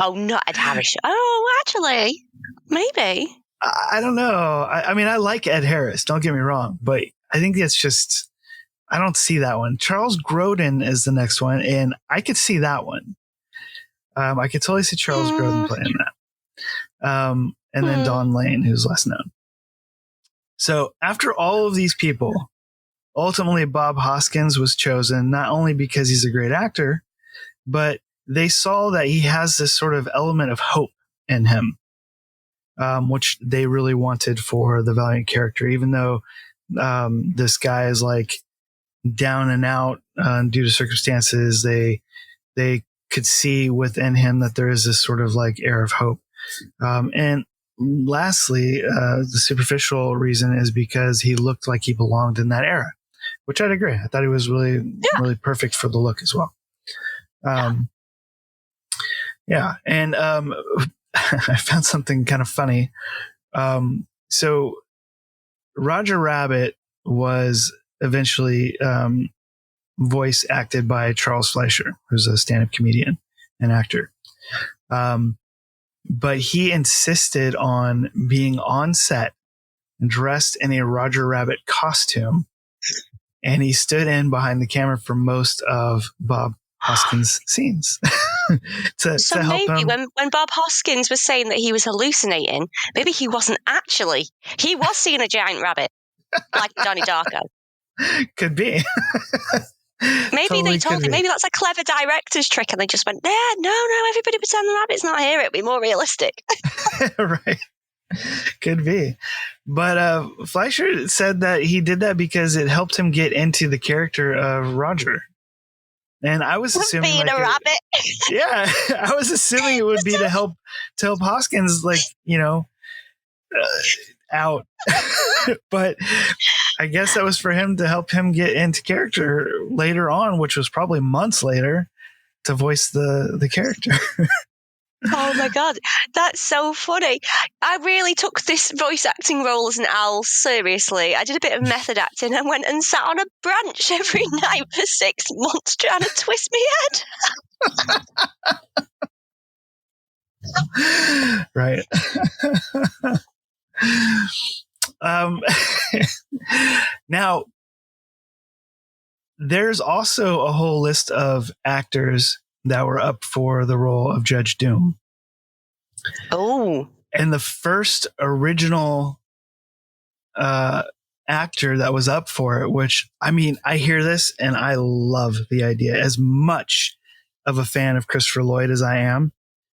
Oh, not Ed Harris. Oh, actually, maybe. I don't know. I mean, I like Ed Harris. Don't get me wrong, but I think it's just I don't see that one. Charles Grodin is the next one, and I could see that one. I could totally see Charles Grodin playing that. And then Don Lane, who's less known. So after all of these people, ultimately Bob Hoskins was chosen not only because he's a great actor, but they saw that he has this sort of element of hope in him, which they really wanted for the Valiant character, even though this guy is like down and out due to circumstances. They could see within him that there is this sort of like air of hope. And lastly, the superficial reason is because he looked like he belonged in that era, which I'd agree. I thought he was really perfect for the look as well. Yeah. And I found something kind of funny. So Roger Rabbit was eventually voice acted by Charles Fleischer, who's a stand-up comedian and actor. But he insisted on being on set dressed in a Roger Rabbit costume, and he stood in behind the camera for most of Bob Hoskins' scenes to help maybe him. when Bob Hoskins was saying that he was hallucinating, maybe he wasn't actually. He was seeing a giant rabbit, like Donnie Darko. Could be. Maybe Totally they told could him. be. Maybe that's a clever director's trick, and they just went, "Yeah, no, everybody pretend the rabbit's not here. It'd be more realistic." Right. Could be. But Fleischer said that he did that because it helped him get into the character of Roger. And I was assuming being like a rabbit. Yeah, I was assuming it would be to help Hoskins, like, out. But I guess that was for him to help him get into character later on, which was probably months later, to voice the character. Oh my God, that's so funny. I really took this voice acting role as an owl seriously. I did a bit of method acting and went and sat on a branch every night for 6 months trying to twist my head. Right. Now, there's also a whole list of actors that were up for the role of Judge Doom. Oh. And the first original actor that was up for it, which, I mean, I hear this and I love the idea. As much of a fan of Christopher Lloyd as I am,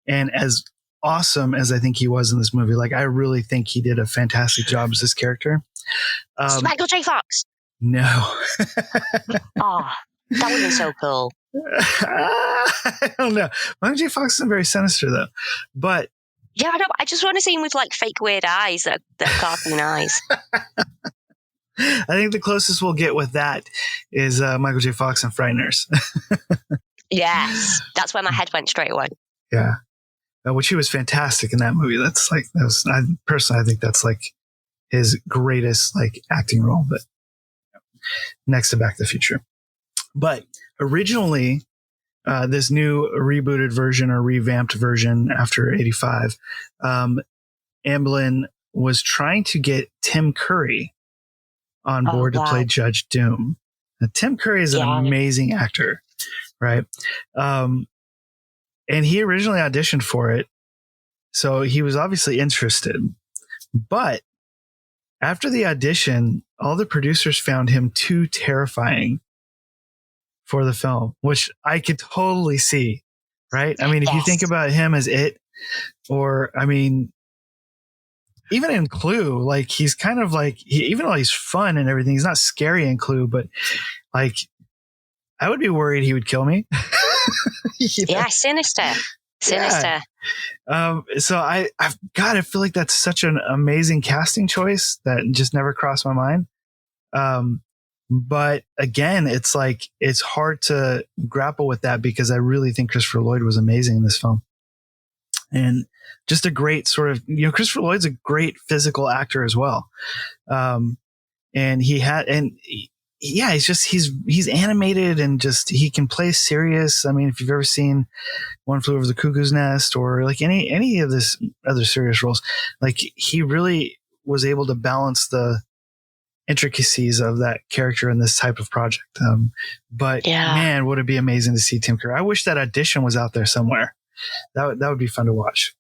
and as awesome as I think he was in this movie, like, I really think he did a fantastic job as this character. Michael J. Fox. No. Oh, that would have been so cool. I don't know. Michael J. Fox is very sinister, though. But yeah, I know. I just want to see him with like fake weird eyes, that cartoon eyes. I think the closest we'll get with that is Michael J. Fox and Frighteners. Yes, that's where my head went straight away. Yeah, which he was fantastic in that movie. That's like personally, I think that's like his greatest like acting role, but next to Back to the Future. But originally, this new rebooted version or revamped version after 85, Amblin was trying to get Tim Curry on board to play Judge Doom. Now, Tim Curry is an amazing actor, right? And he originally auditioned for it, so he was obviously interested. But after the audition, all the producers found him too terrifying for the film, which I could totally see, right? I mean, if you think about him as It, or, I mean, even in Clue, like, he's kind of like, even though he's fun and everything, he's not scary in Clue, but like, I would be worried he would kill me. Yeah, sinister. Yeah. So I feel like that's such an amazing casting choice that just never crossed my mind. But again, it's like, it's hard to grapple with that because I really think Christopher Lloyd was amazing in this film. And just a great sort of, Christopher Lloyd's a great physical actor as well. He's animated and just, he can play serious. I mean, if you've ever seen One Flew Over the Cuckoo's Nest or like any of this other serious roles, like, he really was able to balance the intricacies of that character in this type of project. Man, would it be amazing to see Tim Curry. I wish that audition was out there somewhere. That would be fun to watch.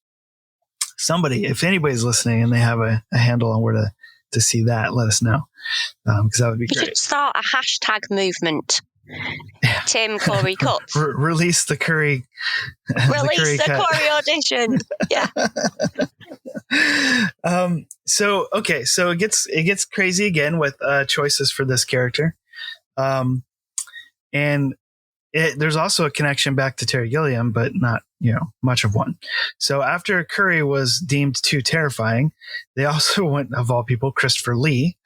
Somebody, if anybody's listening and they have a handle on where to see that, let us know. Because that would be great. You could start a hashtag movement. Tim Curry Cuts. Release the Curry. Release the Curry audition. Yeah. So it gets crazy again with choices for this character. And there's also a connection back to Terry Gilliam, but not, much of one. So after Curry was deemed too terrifying, they also went, of all people, Christopher Lee,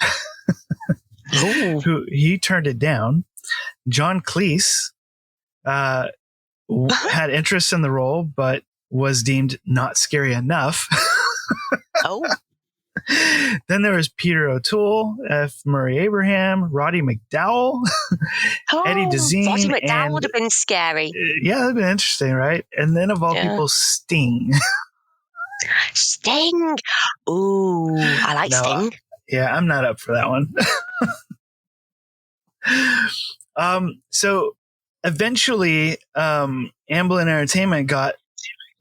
who he turned it down. John Cleese had interest in the role, but was deemed not scary enough. Then there was Peter O'Toole, F. Murray Abraham, Roddy McDowell, Eddie Dezzine. Roddy McDowell would have been scary. Yeah, that'd been interesting, right? And then of all people, Sting. Sting. Ooh, I like Sting. Yeah, I'm not up for that one. So eventually, Amblin Entertainment got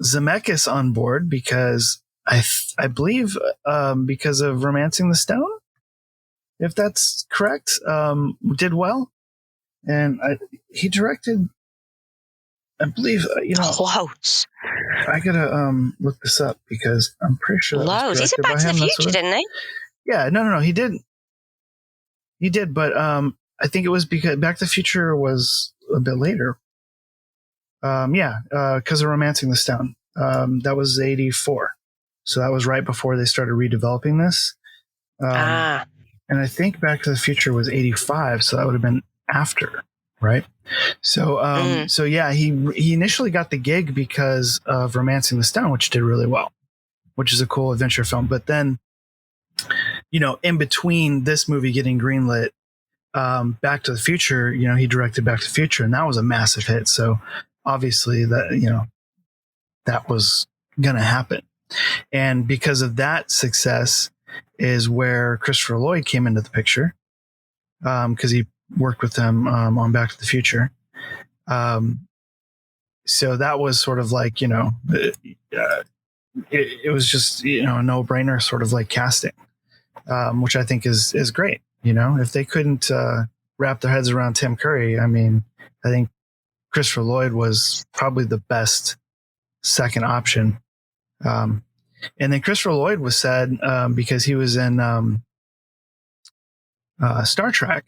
Zemeckis on board because I believe because of Romancing the Stone, if that's correct, did well, and he directed. I believe Loads. I gotta look this up because I'm pretty sure that Loads. He said Back to the Future, didn't he? Yeah, no, he did. He did, but I think it was because Back to the Future was a bit later. Because of Romancing the Stone. That was 1984. So that was right before they started redeveloping this. And I think Back to the Future was 1985, so that would have been after, right? So, so yeah, he initially got the gig because of Romancing the Stone, which did really well, which is a cool adventure film. But then, in between this movie getting greenlit, Back to the Future, he directed Back to the Future, and that was a massive hit. So obviously that, that was going to happen. And because of that success is where Christopher Lloyd came into the picture, because he worked with them on Back to the Future. So that was sort of like, it was just, a no-brainer sort of like casting, which I think is great. If they couldn't wrap their heads around Tim Curry, I think Christopher Lloyd was probably the best second option. And then Christopher Lloyd was said because he was in Star Trek.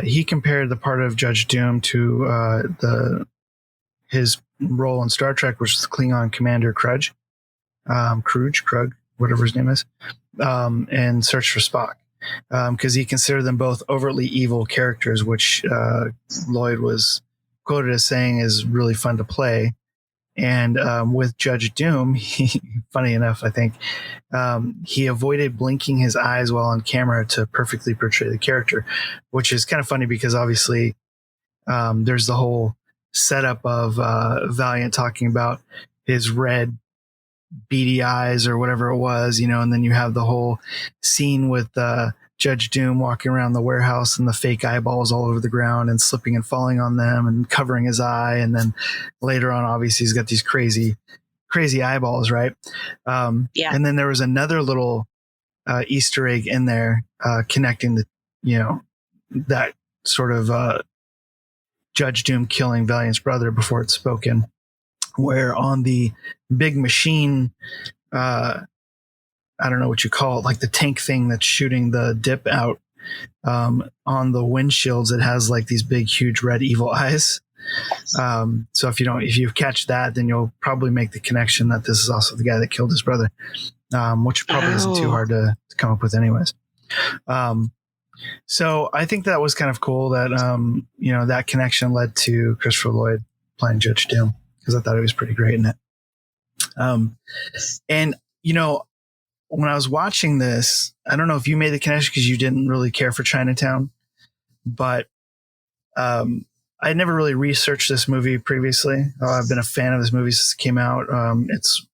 He compared the part of Judge Doom to his role in Star Trek, which is Klingon Commander Krug, whatever his name is, and Search for Spock. Because he considered them both overtly evil characters, which Lloyd was quoted as saying is really fun to play. And with Judge Doom, funny enough, I think he avoided blinking his eyes while on camera to perfectly portray the character, which is kind of funny because obviously there's the whole setup of Valiant talking about his red beady eyes or whatever it was, and then you have the whole scene with Judge Doom walking around the warehouse and the fake eyeballs all over the ground and slipping and falling on them and covering his eye. And then later on, obviously he's got these crazy eyeballs. Right. And then there was another little Easter egg in there connecting that sort of Judge Doom killing Valiant's brother before it's spoken, where on the big machine, I don't know what you call it, like the tank thing that's shooting the dip out on the windshields, it has like these big, huge red evil eyes. So if you catch that, then you'll probably make the connection that this is also the guy that killed his brother, which probably isn't too hard to come up with anyways. So I think that was kind of cool that, that connection led to Christopher Lloyd playing Judge Doom, because I thought he was pretty great in it. And, when I was watching this, I don't know if you made the connection because you didn't really care for Chinatown, but I never really researched this movie previously. I've been a fan of this movie since it came out. It's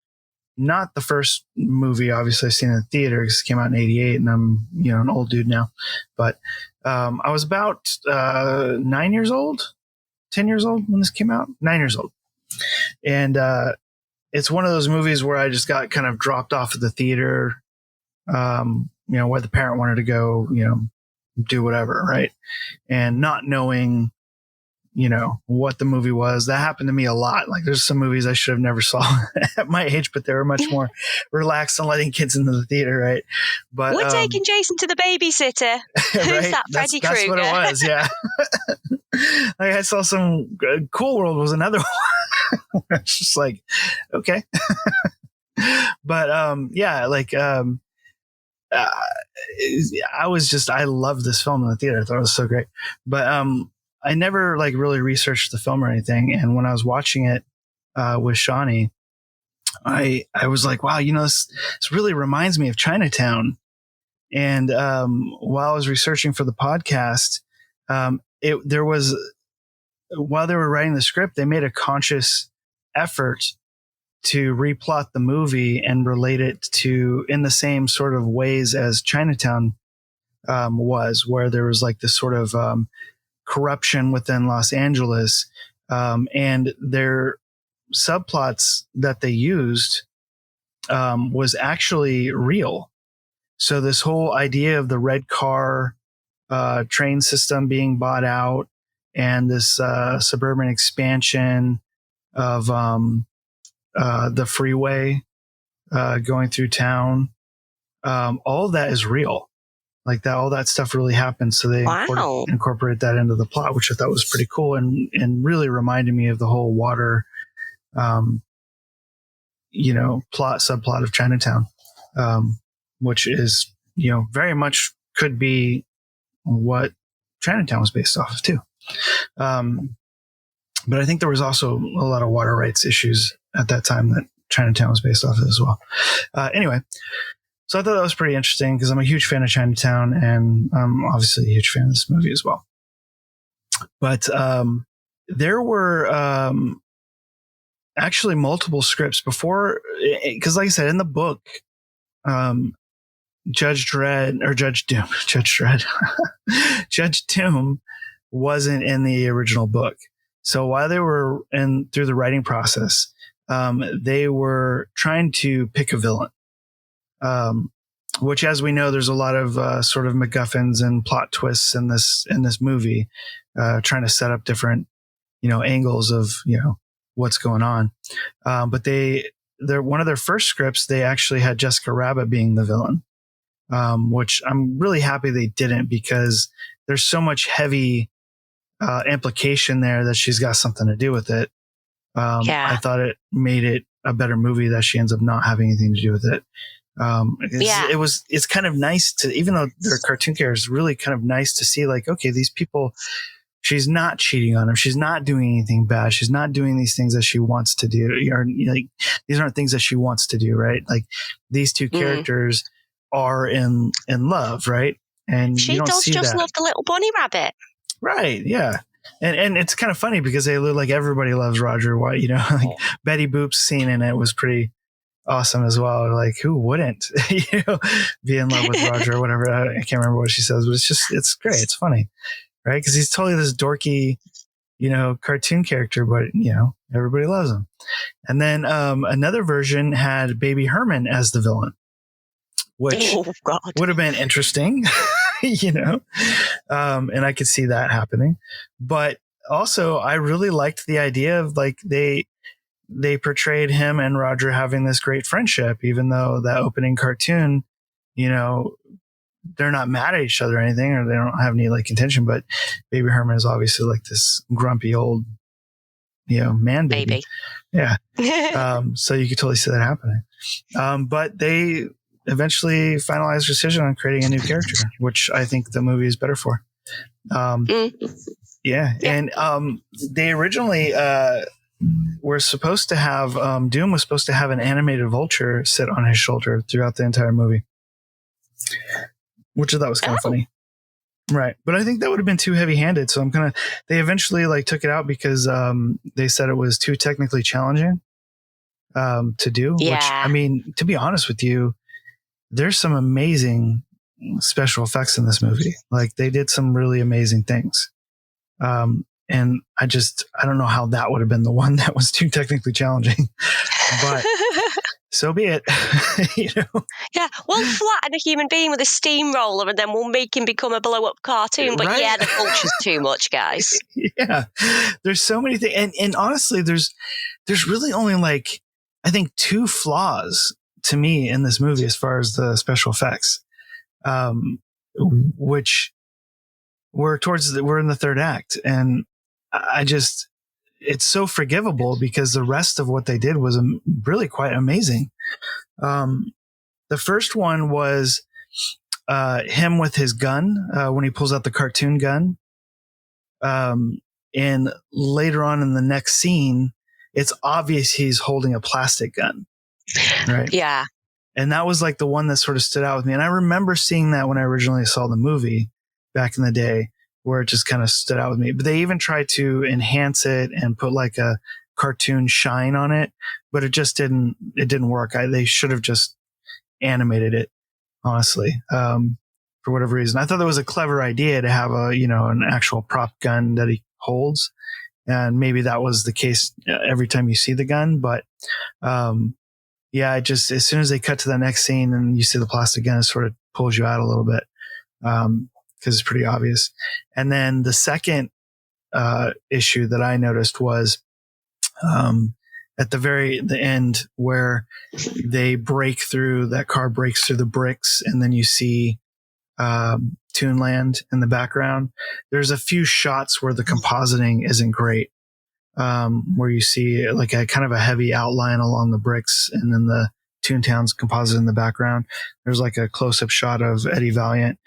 not the first movie, obviously, I've seen in the theater because it came out in 1988, and I'm, an old dude now. But I was about 9 years old, 10 years old when this came out, 9 years old. And it's one of those movies where I just got kind of dropped off at the theater, where the parent wanted to go, do whatever, right? And not knowing, what the movie was. That happened to me a lot. Like there's some movies I should have never saw at my age, but they were much more relaxed on letting kids into the theater, right? But we're taking Jason to the babysitter. Who's right? that? Freddy Krueger. That's what it was, yeah. Like I saw some Cool World was another one. It's just like, okay. But I loved this film in the theater. I thought it was so great. But I never like really researched the film or anything. And when I was watching it with Shawnee, I was like, wow, this really reminds me of Chinatown. And while I was researching for the podcast, there was, while they were writing the script, they made a conscious effort to replot the movie and relate it to in the same sort of ways as Chinatown was, where there was like this sort of corruption within Los Angeles, and their subplots that they used was actually real. So this whole idea of the red car train system being bought out, and this suburban expansion of the freeway going through town, all of that is real. Like that, all that stuff really happened. So they incorporated that into the plot, which I thought was pretty cool, and really reminded me of the whole water, subplot of Chinatown, which is, very much could be what Chinatown was based off of too. But I think there was also a lot of water rights issues at that time that Chinatown was based off of as well. Anyway, so I thought that was pretty interesting because I'm a huge fan of Chinatown, and I'm obviously a huge fan of this movie as well. But there were actually multiple scripts before, because like I said, in the book, Judge Doom wasn't in the original book. So while they were through the writing process, they were trying to pick a villain, which, as we know, there's a lot of sort of MacGuffins and plot twists in this movie, trying to set up different, angles of, what's going on. But they're one of their first scripts, they actually had Jessica Rabbit being the villain, which I'm really happy they didn't, because there's so much heavy implication there that she's got something to do with it. I thought it made it a better movie that she ends up not having anything to do with it. It's kind of nice to, even though they're cartoon characters, really kind of nice to see, like, okay, these people, she's not cheating on them. She's not doing anything bad. She's not doing these things that she wants to do. Or, like, these aren't things that she wants to do, right? Like, these two characters are in love, right? And she does just love the little bunny rabbit. Right. Yeah. And it's kind of funny because they look like everybody loves Roger White, like Betty Boop's scene in it was pretty awesome as well. Like, who wouldn't, be in love with Roger or whatever. I can't remember what she says, but it's great. It's funny, right? Because he's totally this dorky, cartoon character, but, everybody loves him. And then another version had Baby Herman as the villain, which would have been interesting. And I could see that happening. But also, I really liked the idea of, like, they portrayed him and Roger having this great friendship, even though that opening cartoon, they're not mad at each other or anything, or they don't have any, like, contention. But Baby Herman is obviously like this grumpy old, man baby. Yeah. So you could totally see that happening. But they eventually finalized a decision on creating a new character, which I think the movie is better for. Yeah. And they originally were supposed to have, Doom was supposed to have an animated vulture sit on his shoulder throughout the entire movie, which I thought was kind of funny. Right. But I think that would have been too heavy handed. So they eventually, like, took it out because they said it was too technically challenging to do, which, I mean, to be honest with you, there's some amazing special effects in this movie. Like, they did some really amazing things. And I don't know how that would have been the one that was too technically challenging, but so be it. Yeah, we'll flatten a human being with a steamroller and then we'll make him become a blow up cartoon. But right? Yeah, the vulture's too much, guys. Yeah, there's so many things. And honestly, there's really only, like, I think 2 flaws to me in this movie as far as the special effects, which we're in the third act. And it's so forgivable because the rest of what they did was really quite amazing. The first one was him with his gun when he pulls out the cartoon gun. And later on in the next scene, it's obvious he's holding a plastic gun. Right. Yeah. And that was like the one that sort of stood out with me. And I remember seeing that when I originally saw the movie back in the day, where it just kind of stood out with me. But they even tried to enhance it and put like a cartoon shine on it, but it didn't work. They should have just animated it, honestly, for whatever reason. I thought that was a clever idea to have an actual prop gun that he holds. And maybe that was the case every time you see the gun. But, as soon as they cut to the next scene and you see the plastic gun, it sort of pulls you out a little bit. Cause it's pretty obvious. And then the second, issue that I noticed was, at the end where that car breaks through the bricks, and then you see Toonland in the background. There's a few shots where the compositing isn't great, where you see like a kind of a heavy outline along the bricks, and then the Toontown's composite in the background. There's like a close-up shot of Eddie Valiant,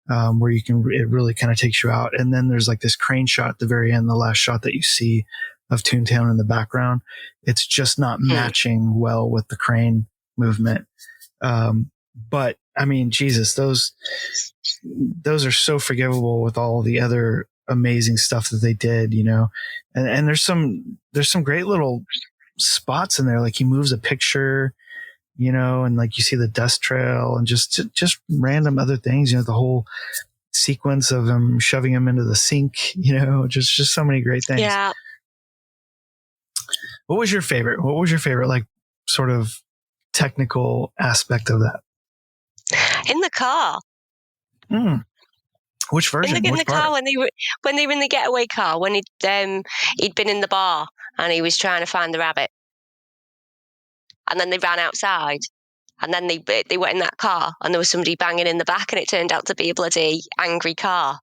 where it really kind of takes you out. And then there's like this crane shot at the very end, the last shot that you see of Toontown in the background. It's just not matching well with the crane movement. But I mean, Jesus, those are so forgivable with all the other amazing stuff that they did, and there's some great little spots in there. Like he moves a picture, and like you see the dust trail and just random other things, the whole sequence of him shoving him into the sink, just so many great things. Yeah. What was your favorite? Like sort of technical aspect of that? In the car. Which version? In the car when they were in the getaway car, when he'd been in the bar and he was trying to find the rabbit, and then they ran outside, and then they went in that car, and there was somebody banging in the back, and it turned out to be a bloody angry car.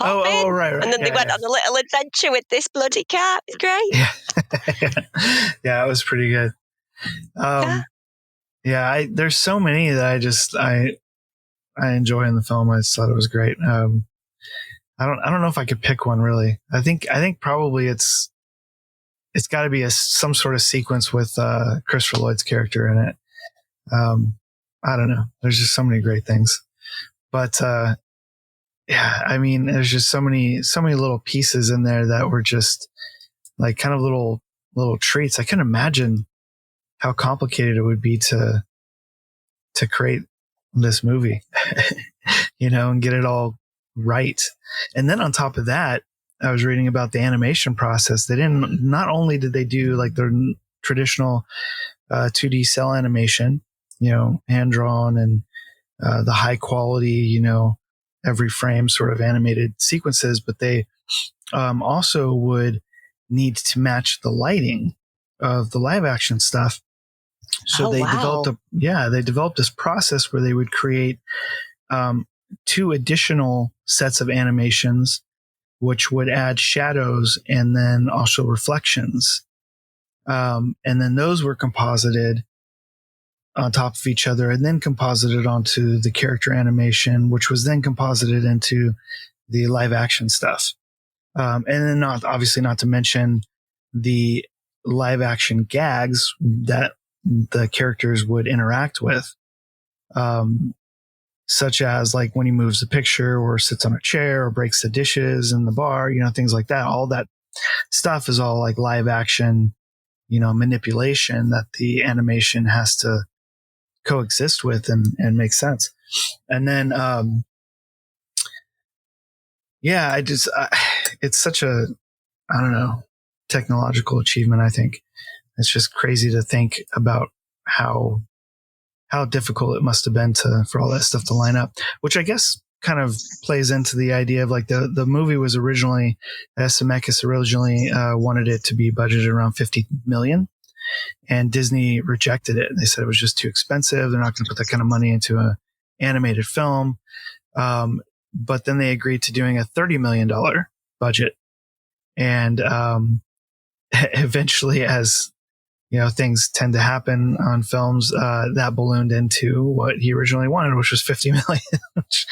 Right. And then they went on a little adventure with this bloody car. It's great. Yeah, it was pretty good. There's so many that I enjoy in the film. I just thought it was great. I don't know if I could pick one really. I think probably it's got to be some sort of sequence with Christopher Lloyd's character in it. I don't know. There's just so many great things, but I mean, there's just so many little pieces in there that were just like kind of little treats. I can imagine how complicated it would be to create this movie, and get it all right. And then on top of that, I was reading about the animation process. Not only did they do like the traditional 2D cell animation, hand drawn and the high quality, every frame sort of animated sequences, but they also would need to match the lighting of the live action stuff. So they developed this process where they would create 2 additional sets of animations, which would add shadows and then also reflections. And then those were composited on top of each other and then composited onto the character animation, which was then composited into the live action stuff. And then not to mention the live action gags that the characters would interact with, such as like when he moves the picture or sits on a chair or breaks the dishes in the bar, things like that. All that stuff is all like live action, manipulation that the animation has to coexist with and make sense. And then, it's such a, I don't know, technological achievement. I think it's just crazy to think about how difficult it must have been for all that stuff to line up, which I guess kind of plays into the idea of like the movie was originally, Zemeckis originally wanted it to be budgeted around $50 million. And Disney rejected it. They said it was just too expensive. They're not going to put that kind of money into an animated film. But then they agreed to doing a $30 million budget. And eventually, as things tend to happen on films, that ballooned into what he originally wanted, which was 50 million, which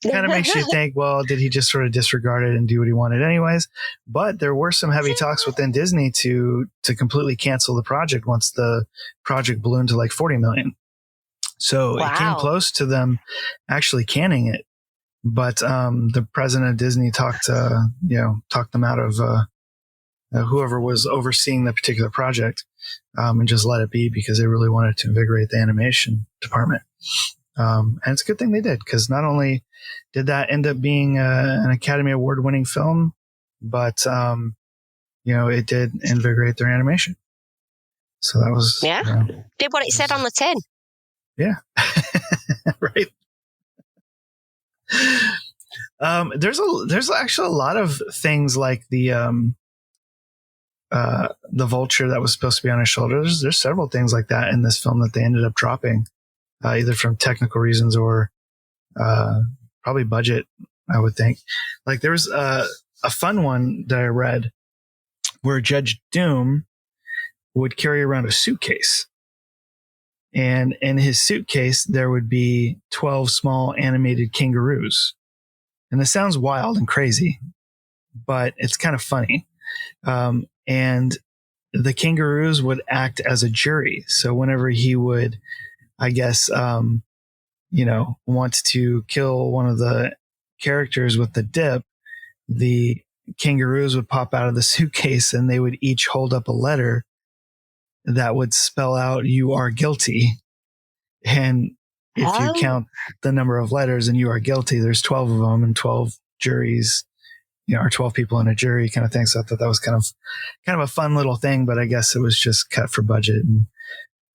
kind of makes you think, well, did he just sort of disregard it and do what he wanted anyways? But there were some heavy talks within Disney to completely cancel the project once the project ballooned to like 40 million. So It came close to them actually canning it. But the president of Disney talked them out of whoever was overseeing the particular project, and just let it be because they really wanted to invigorate the animation department. And it's a good thing they did, because not only did that end up being an Academy Award winning film, but it did invigorate their animation. So that was did what it said on the tin. Yeah. Right. There's actually a lot of things like the vulture that was supposed to be on his shoulders. There's several things like that in this film that they ended up dropping, either from technical reasons or probably budget, I would think. Like there was a fun one that I read where Judge Doom would carry around a suitcase. And in his suitcase, there would be 12 small animated kangaroos. And this sounds wild and crazy, but it's kind of funny. And the kangaroos would act as a jury. So whenever he would, I guess, want to kill one of the characters with the dip, the kangaroos would pop out of the suitcase and they would each hold up a letter that would spell out, "You are guilty." And if you count the number of letters and "you are guilty," there's 12 of them and 12 juries, or 12 people in a jury kind of thing. So I thought that was kind of a fun little thing, but I guess it was just cut for budget. And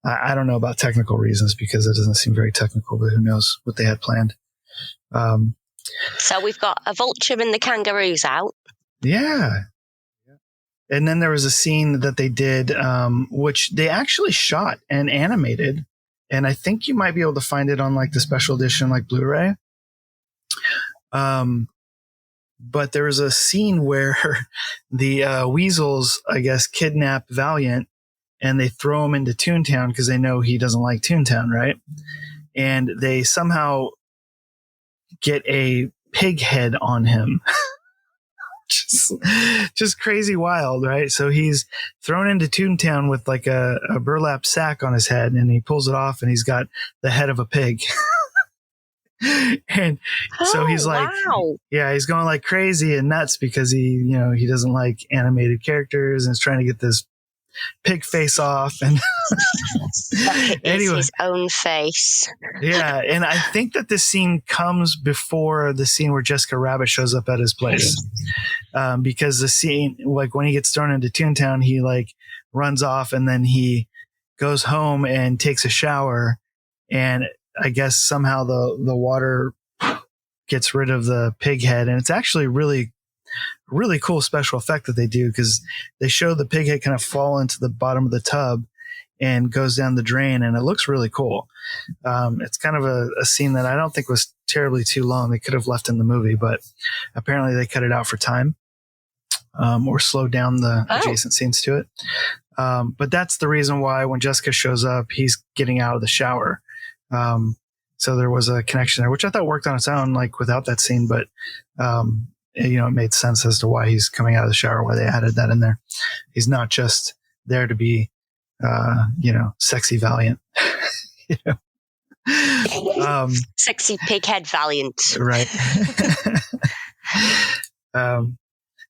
I don't know about technical reasons because it doesn't seem very technical, but who knows what they had planned. So we've got a vulture and the kangaroos out. Yeah. And then there was a scene that they did, which they actually shot and animated. And I think you might be able to find it on like the special edition, like Blu-ray. But there was a scene where the weasels, I guess, kidnap Valiant and they throw him into Toontown because they know he doesn't like Toontown, right? And they somehow get a pig head on him. Just crazy wild, right? So he's thrown into Toontown with like a burlap sack on his head, and he pulls it off and he's got the head of a pig. And so he's like, he's going like crazy and nuts because he doesn't like animated characters and is trying to get this pig face off. And anyway, his own face. Yeah. And I think that this scene comes before the scene where Jessica Rabbit shows up at his place. Because the scene, like when he gets thrown into Toontown, he like runs off and then he goes home and takes a shower, and I guess somehow the water gets rid of the pig head. And it's actually really, really cool special effect that they do, because they show the pig head kind of fall into the bottom of the tub and goes down the drain, and it looks really cool. It's kind of a scene that I don't think was terribly too long. They could have left in the movie, but apparently they cut it out for time, or slowed down the adjacent scenes to it. But that's the reason why when Jessica shows up, he's getting out of the shower. So there was a connection there, which I thought worked on its own, like without that scene, but, it made sense as to why he's coming out of the shower, why they added that in there. He's not just there to be, sexy Valiant. Sexy pighead Valiant. Right.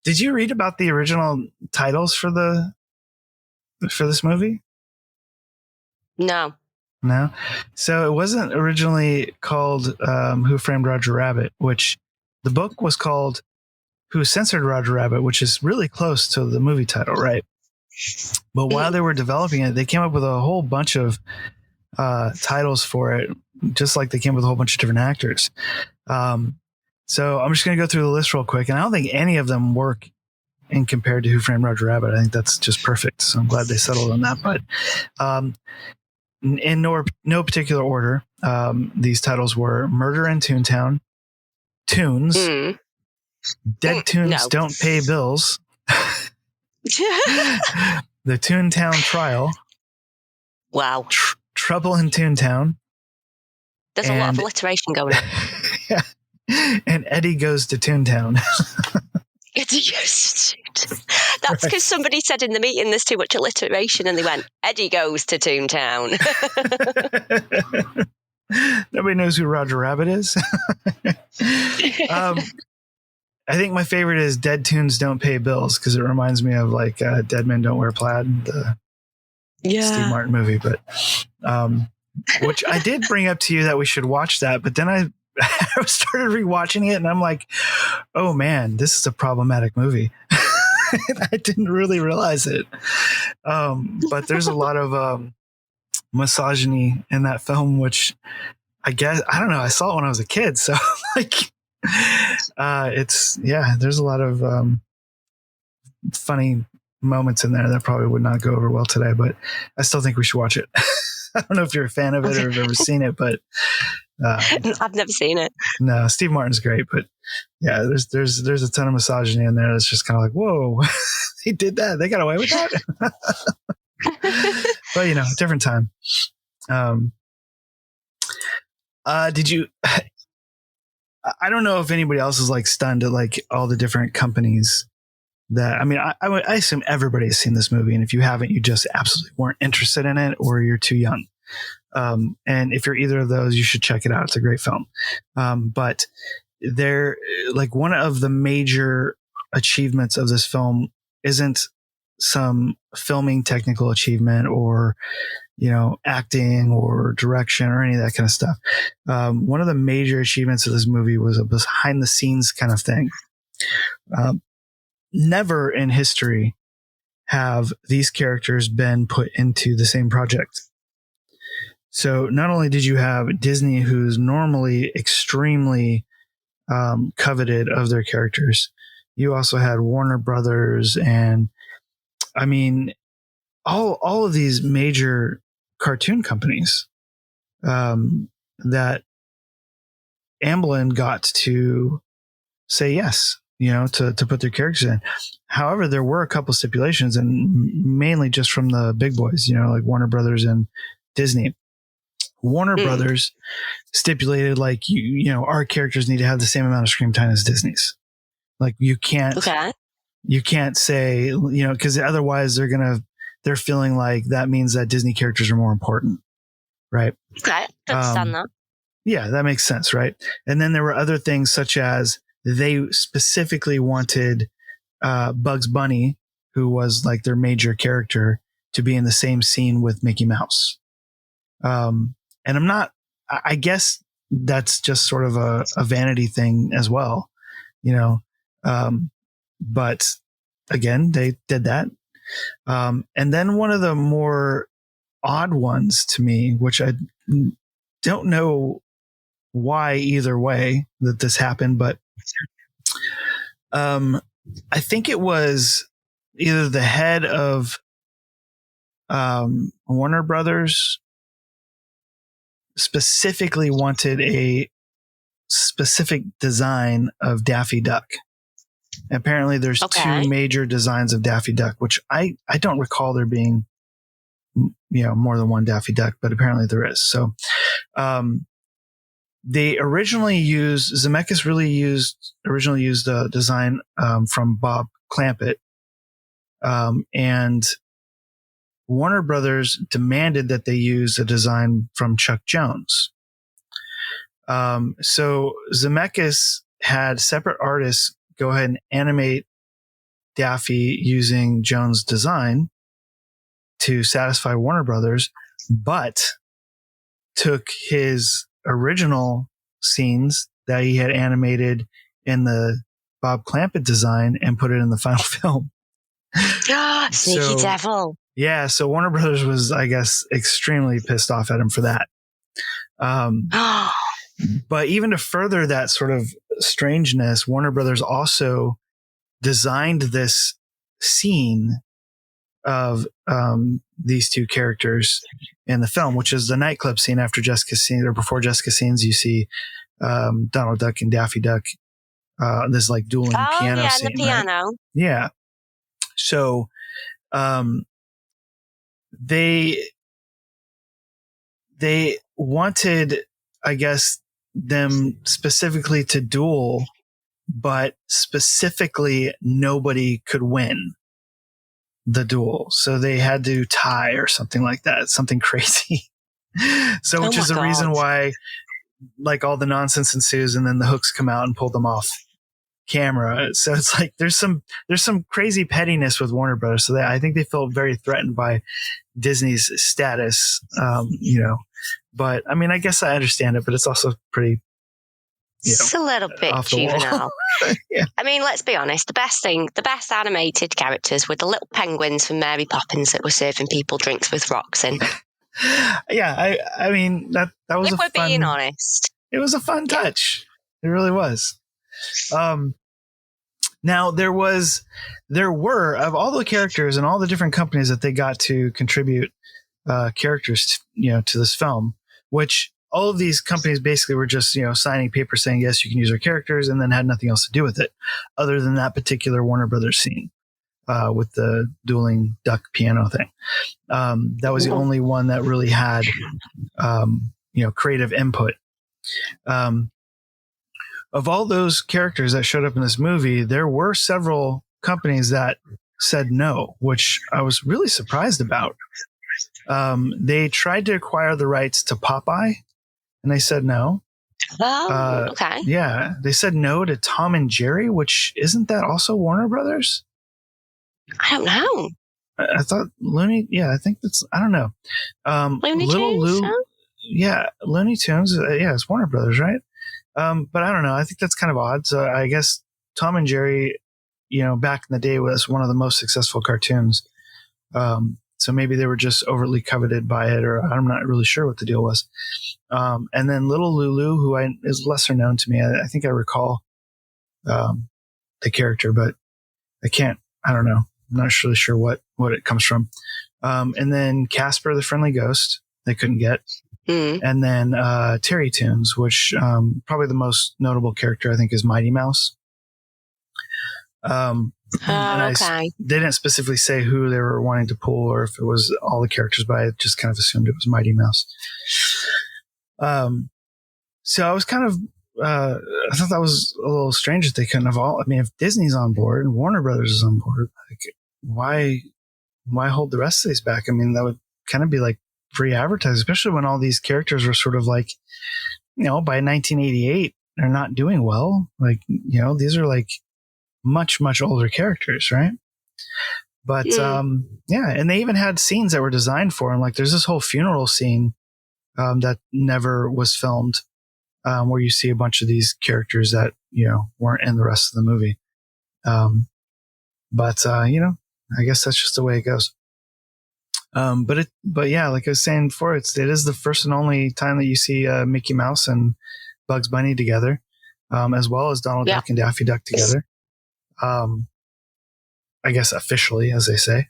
Did you read about the original titles for this movie? No. So it wasn't originally called Who Framed Roger Rabbit, which the book was called Who Censored Roger Rabbit, which is really close to the movie title, right? But while they were developing it, they came up with a whole bunch of titles for it, just like they came with a whole bunch of different actors. So I'm just going to go through the list real quick, and I don't think any of them work in compared to Who Framed Roger Rabbit. I think that's just perfect. So I'm glad they settled on that. But in no particular order, these titles were Murder in Toontown, Toons, Dead Toons Don't Pay Bills, The Toontown Trial, Wow. Trouble in Toontown. There's a lot of alliteration going on. Yeah. And Eddie Goes to Toontown. That's because somebody said in the meeting there's too much alliteration, and they went, Eddie Goes to Toontown. Nobody knows who Roger Rabbit is. I think my favorite is Dead Tunes Don't Pay Bills, because it reminds me of like Dead Men Don't Wear Plaid, the Steve Martin movie. But which I did bring up to you that we should watch that, but then I started rewatching it and I'm like, oh man, this is a problematic movie. I didn't really realize it. But there's a lot of misogyny in that film, which I guess, I don't know, I saw it when I was a kid, so like there's a lot of funny moments in there that probably would not go over well today, but I still think we should watch it. I don't know if you're a fan of it or have ever seen it, but I've never seen it. No, Steve Martin's great, but yeah, there's a ton of misogyny in there. It's just kind of like, whoa, he did that. They got away with that. But different time. Did you? I don't know if anybody else is like stunned at like all the different companies that. I mean, I assume everybody has seen this movie, and if you haven't, you just absolutely weren't interested in it, or you're too young. And if you're either of those, you should check it out. It's a great film. But they're like, one of the major achievements of this film isn't some filming technical achievement or, acting or direction or any of that kind of stuff. One of the major achievements of this movie was a behind the scenes kind of thing. Never in history have these characters been put into the same project. So not only did you have Disney, who's normally extremely coveted of their characters, you also had Warner Brothers, and I mean, all of these major cartoon companies that Amblin got to say yes, to put their characters in. However, there were a couple stipulations, and mainly just from the big boys, like Warner Brothers and Disney. Warner Brothers stipulated like, our characters need to have the same amount of screen time as Disney's. Like you can't say, because otherwise they're feeling like that means that Disney characters are more important. Right. Okay. Understand that. Yeah, that makes sense. Right. And then there were other things such as they specifically wanted Bugs Bunny, who was like their major character, to be in the same scene with Mickey Mouse. And I guess that's just sort of a vanity thing as well, but again, they did that. And then one of the more odd ones to me, which I don't know why either way that this happened, but I think it was either the head of Warner Brothers specifically wanted a specific design of Daffy Duck. Apparently there's two major designs of Daffy Duck, which I don't recall there being, more than one Daffy Duck, but apparently there is. So, they originally Zemeckis originally used a design, from Bob Clampett. And Warner Brothers demanded that they use a design from Chuck Jones. So Zemeckis had separate artists go ahead and animate Daffy using Jones' design to satisfy Warner Brothers, but took his original scenes that he had animated in the Bob Clampett design and put it in the final film. Sneaky devil. Yeah, so Warner Brothers was, I guess, extremely pissed off at him for that. But even to further that sort of strangeness, Warner Brothers also designed this scene of these two characters in the film, which is the nightclub scene after Jessica scene, or before Jessica scenes. You see Donald Duck and Daffy Duck. This like dueling piano scene. The piano. Right? Yeah. So they they wanted, I guess, them specifically to duel, but specifically nobody could win the duel. So they had to tie or something like that. Something crazy. So which is the reason why like all the nonsense ensues and then the hooks come out and pull them off camera. So it's like there's some crazy pettiness with Warner Brothers. So I think they felt very threatened by Disney's status, but I mean, I guess I understand it, but it's also pretty, it's a little bit juvenile. Yeah. I mean, let's be honest. The best animated characters were the little penguins from Mary Poppins that were serving people drinks with rocks in. Yeah, I mean that was if we're being honest. It was a fun touch. It really was. Now there were of all the characters and all the different companies that they got to contribute characters, to this film, which all of these companies basically were just, signing papers saying, yes, you can use our characters, and then had nothing else to do with it other than that particular Warner Brothers scene with the dueling duck piano thing. That was the only one that really had, creative input. Of all those characters that showed up in this movie, there were several companies that said no, which I was really surprised about. They tried to acquire the rights to Popeye, and they said no. Oh, okay. Yeah, they said no to Tom and Jerry, which isn't that also Warner Brothers? I don't know. I thought Looney. Yeah, I think that's. I don't know. Looney Little Tunes. Lou. Yeah, Looney Tunes. Yeah, it's Warner Brothers, right? But I don't know. I think that's kind of odd. So I guess Tom and Jerry, back in the day was one of the most successful cartoons. So maybe they were just overly coveted by it, or I'm not really sure what the deal was. And then Little Lulu, who is lesser known to me. I think I recall the character, but I don't know. I'm not really sure what it comes from. And then Casper the Friendly Ghost, they couldn't get. And then Terry Toons, which probably the most notable character I think is Mighty Mouse. Okay. They didn't specifically say who they were wanting to pull or if it was all the characters, but I just kind of assumed it was Mighty Mouse. So I was kind of I thought that was a little strange that they couldn't have all. I mean, if Disney's on board and Warner Brothers is on board, like why hold the rest of these back? I mean, that would kind of be like free advertising, especially when all these characters were sort of like, by 1988, they're not doing well. Like, these are like much, much older characters, right? But, and they even had scenes that were designed for them. Like there's this whole funeral scene, that never was filmed, where you see a bunch of these characters that, weren't in the rest of the movie. But I guess that's just the way it goes. But yeah, like I was saying before, it is the first and only time that you see Mickey Mouse and Bugs Bunny together, as well as Donald Duck and Daffy Duck together. I guess officially, as they say.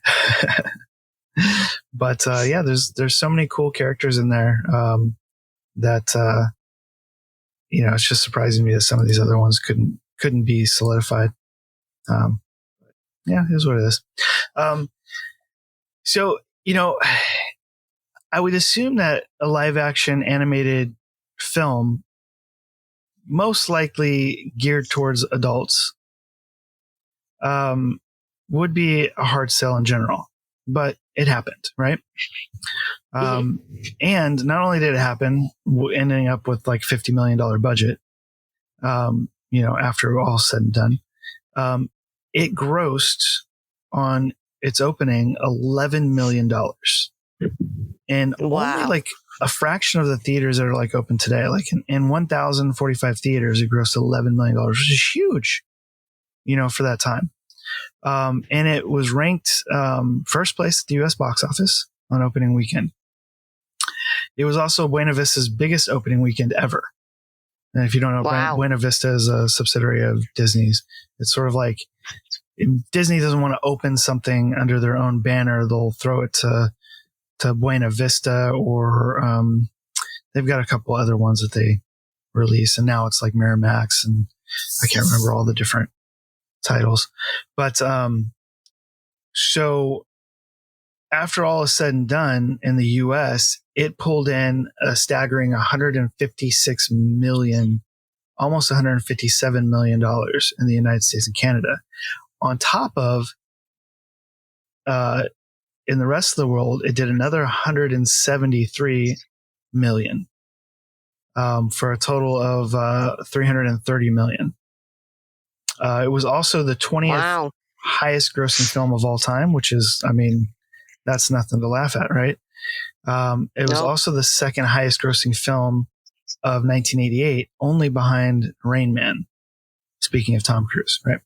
But there's so many cool characters in there that it's just surprising me that some of these other ones couldn't be solidified. Yeah, it is what it is. So. I would assume that a live action animated film, most likely geared towards adults, would be a hard sell in general, but it happened, right? And not only did it happen, ending up with like $50 million budget, after all said and done, it grossed on its opening $11 million, and only like a fraction of the theaters that are like open today, like in 1,045 theaters, it grossed $11 million, which is huge, for that time. And it was ranked first place at the U.S. box office on opening weekend. It was also Buena Vista's biggest opening weekend ever. And if you don't know, Buena Vista is a subsidiary of Disney's. It's sort of like, if Disney doesn't want to open something under their own banner, they'll throw it to Buena Vista, or they've got a couple other ones that they release, and now it's like Miramax, and I can't remember all the different titles. But so after all is said and done in the US, it pulled in a staggering 156 million, almost 157 million dollars in the United States and Canada. On top of, in the rest of the world, it did another 173 million, for a total of 330 million. It was also the 20th highest grossing film of all time, which is, I mean, that's nothing to laugh at, right? It was also the second highest grossing film of 1988, only behind Rain Man. Speaking of Tom Cruise, right?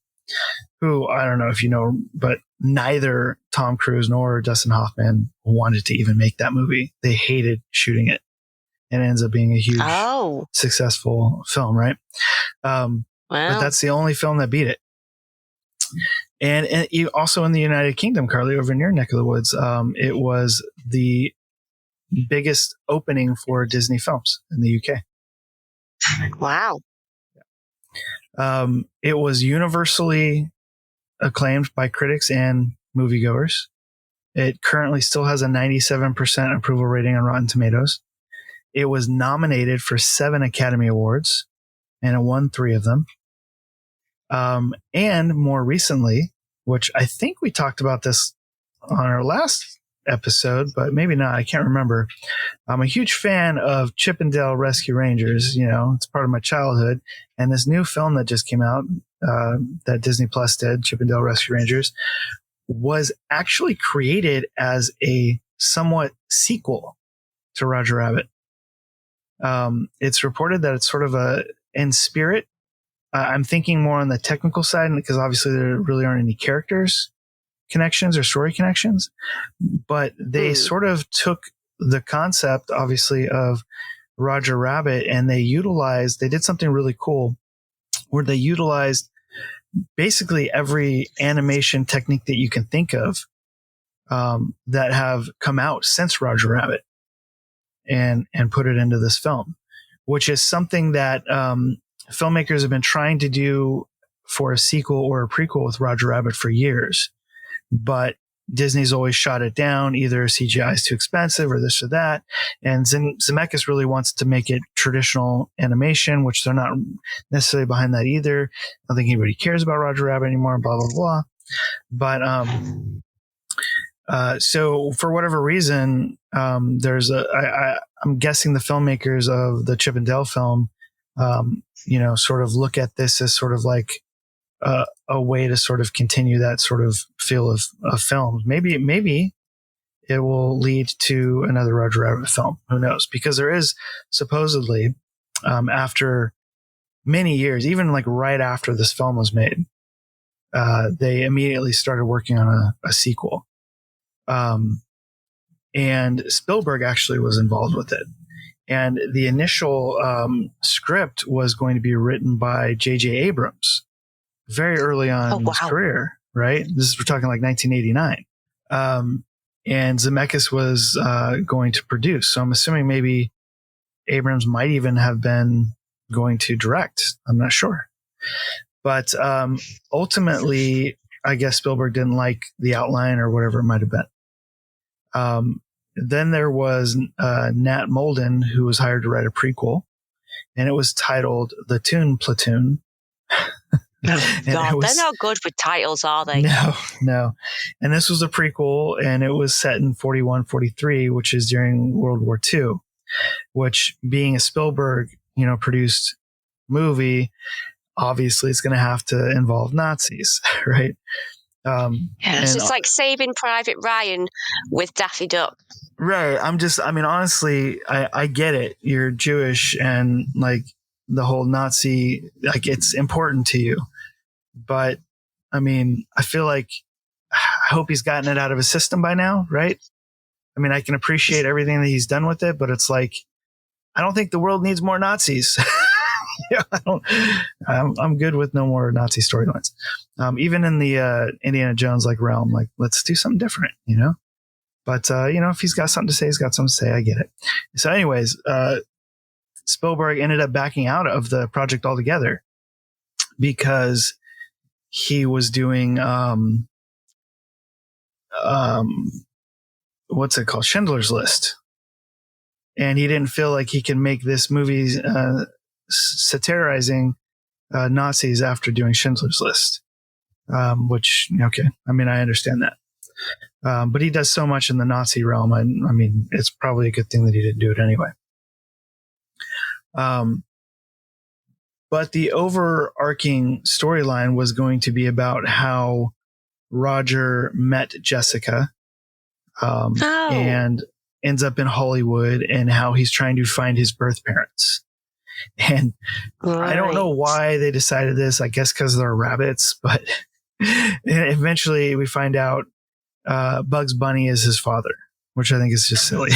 Who, I don't know if you know, but neither Tom Cruise nor Dustin Hoffman wanted to even make that movie. They hated shooting it. And it ends up being a huge, successful film, right? But that's the only film that beat it. And also in the United Kingdom, Carly, over in your neck of the woods, it was the biggest opening for Disney films in the UK. Wow. It was universally acclaimed by critics and moviegoers. It currently still has a 97% approval rating on Rotten Tomatoes. It was nominated for 7 Academy Awards, and it won 3 of them. And more recently, which I think we talked about this on our last episode, but maybe not. I can't remember. I'm a huge fan of Chip 'n Dale Rescue Rangers. You know, it's part of my childhood. And this new film that just came out, that Disney Plus did, Chip 'n Dale Rescue Rangers, was actually created as a somewhat sequel to Roger Rabbit. It's reported that it's sort of in spirit. I'm thinking more on the technical side, because obviously there really aren't any characters connections or story connections, but they sort of took the concept, obviously, of Roger Rabbit, and they did something really cool where they utilized basically every animation technique that you can think of, that have come out since Roger Rabbit, and put it into this film, which is something that, filmmakers have been trying to do for a sequel or a prequel with Roger Rabbit for years. But Disney's always shot it down. Either CGI is too expensive or this or that. And Zemeckis really wants to make it traditional animation, which they're not necessarily behind that either. I don't think anybody cares about Roger Rabbit anymore, blah, blah, blah. But, so for whatever reason, I'm guessing the filmmakers of the Chip 'n Dale film, sort of look at this as sort of like a way to sort of continue that sort of feel of films. Maybe it will lead to another Roger Rabbit film. Who knows? Because there is supposedly, after many years, even like right after this film was made, they immediately started working on a sequel. And Spielberg actually was involved with it. And the initial script was going to be written by J.J. Abrams very early on in his career, right? We're talking like 1989. And Zemeckis was going to produce. So I'm assuming maybe Abrams might even have been going to direct. I'm not sure. But ultimately, I guess Spielberg didn't like the outline or whatever it might have been. Then there was Nat Molden, who was hired to write a prequel, and it was titled The Toon Platoon. God, they're not good with titles, are they? No. And this was a prequel, and it was set in 41-43, which is during World War II, which, being a Spielberg, produced movie, obviously it's going to have to involve Nazis, right? Yes, it's like Saving Private Ryan with Daffy Duck. Right. Honestly, I get it. You're Jewish, and like the whole Nazi, like, it's important to you. But I feel like, I hope he's gotten it out of his system by now, right? I can appreciate everything that he's done with it, but it's like, I don't think the world needs more Nazis. I'm good with no more Nazi storylines. Even in the Indiana Jones like realm, like, let's do something different, But if he's got something to say, he's got something to say. I get it. So, anyways, Spielberg ended up backing out of the project altogether because he was doing what's it called? Schindler's List. and he didn't feel like he can make this movie satirizing Nazis after doing Schindler's List. Which, okay, I mean, I understand that. But he does so much in the Nazi realm. I mean, it's probably a good thing that he didn't do it anyway. But the overarching storyline was going to be about how Roger met Jessica and ends up in Hollywood, and how he's trying to find his birth parents. And I don't know why they decided this. I guess because they're rabbits, but eventually we find out Bugs Bunny is his father, which I think is just silly.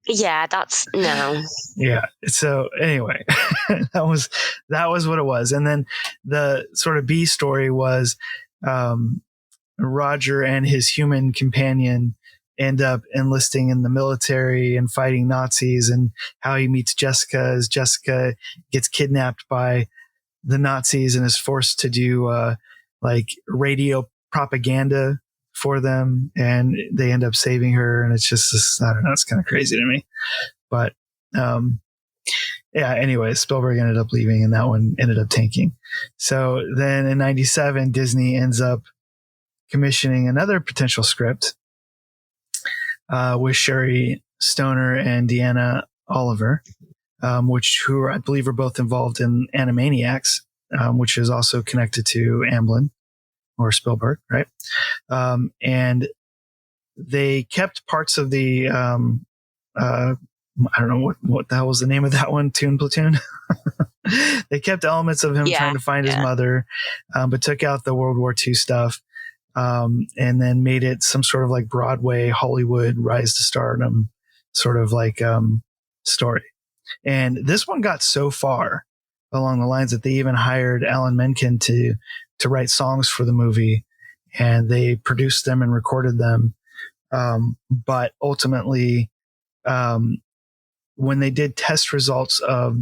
Yeah, that's no. Yeah. So anyway, that was what it was. And then the sort of B story was Roger and his human companion end up enlisting in the military and fighting Nazis, and how he meets Jessica as Jessica gets kidnapped by the Nazis and is forced to do like radio propaganda for them, and they end up saving her. And it's just this, I don't know, it's kind of crazy to me. But yeah, anyway, Spielberg ended up leaving, and that one ended up tanking. So then in 97, Disney ends up commissioning another potential script with Sherry Stoner and Deanna Oliver, who I believe are both involved in Animaniacs, which is also connected to Amblin or Spielberg, right? And they kept parts of the, I don't know what the hell was the name of that one, Toon Platoon. They kept elements of him trying to find his mother, but took out the World War II stuff, and then made it some sort of like Broadway, Hollywood, rise to stardom sort of like story. And this one got so far along the lines that they even hired Alan Menken to write songs for the movie, and they produced them and recorded them. But ultimately, when they did test results of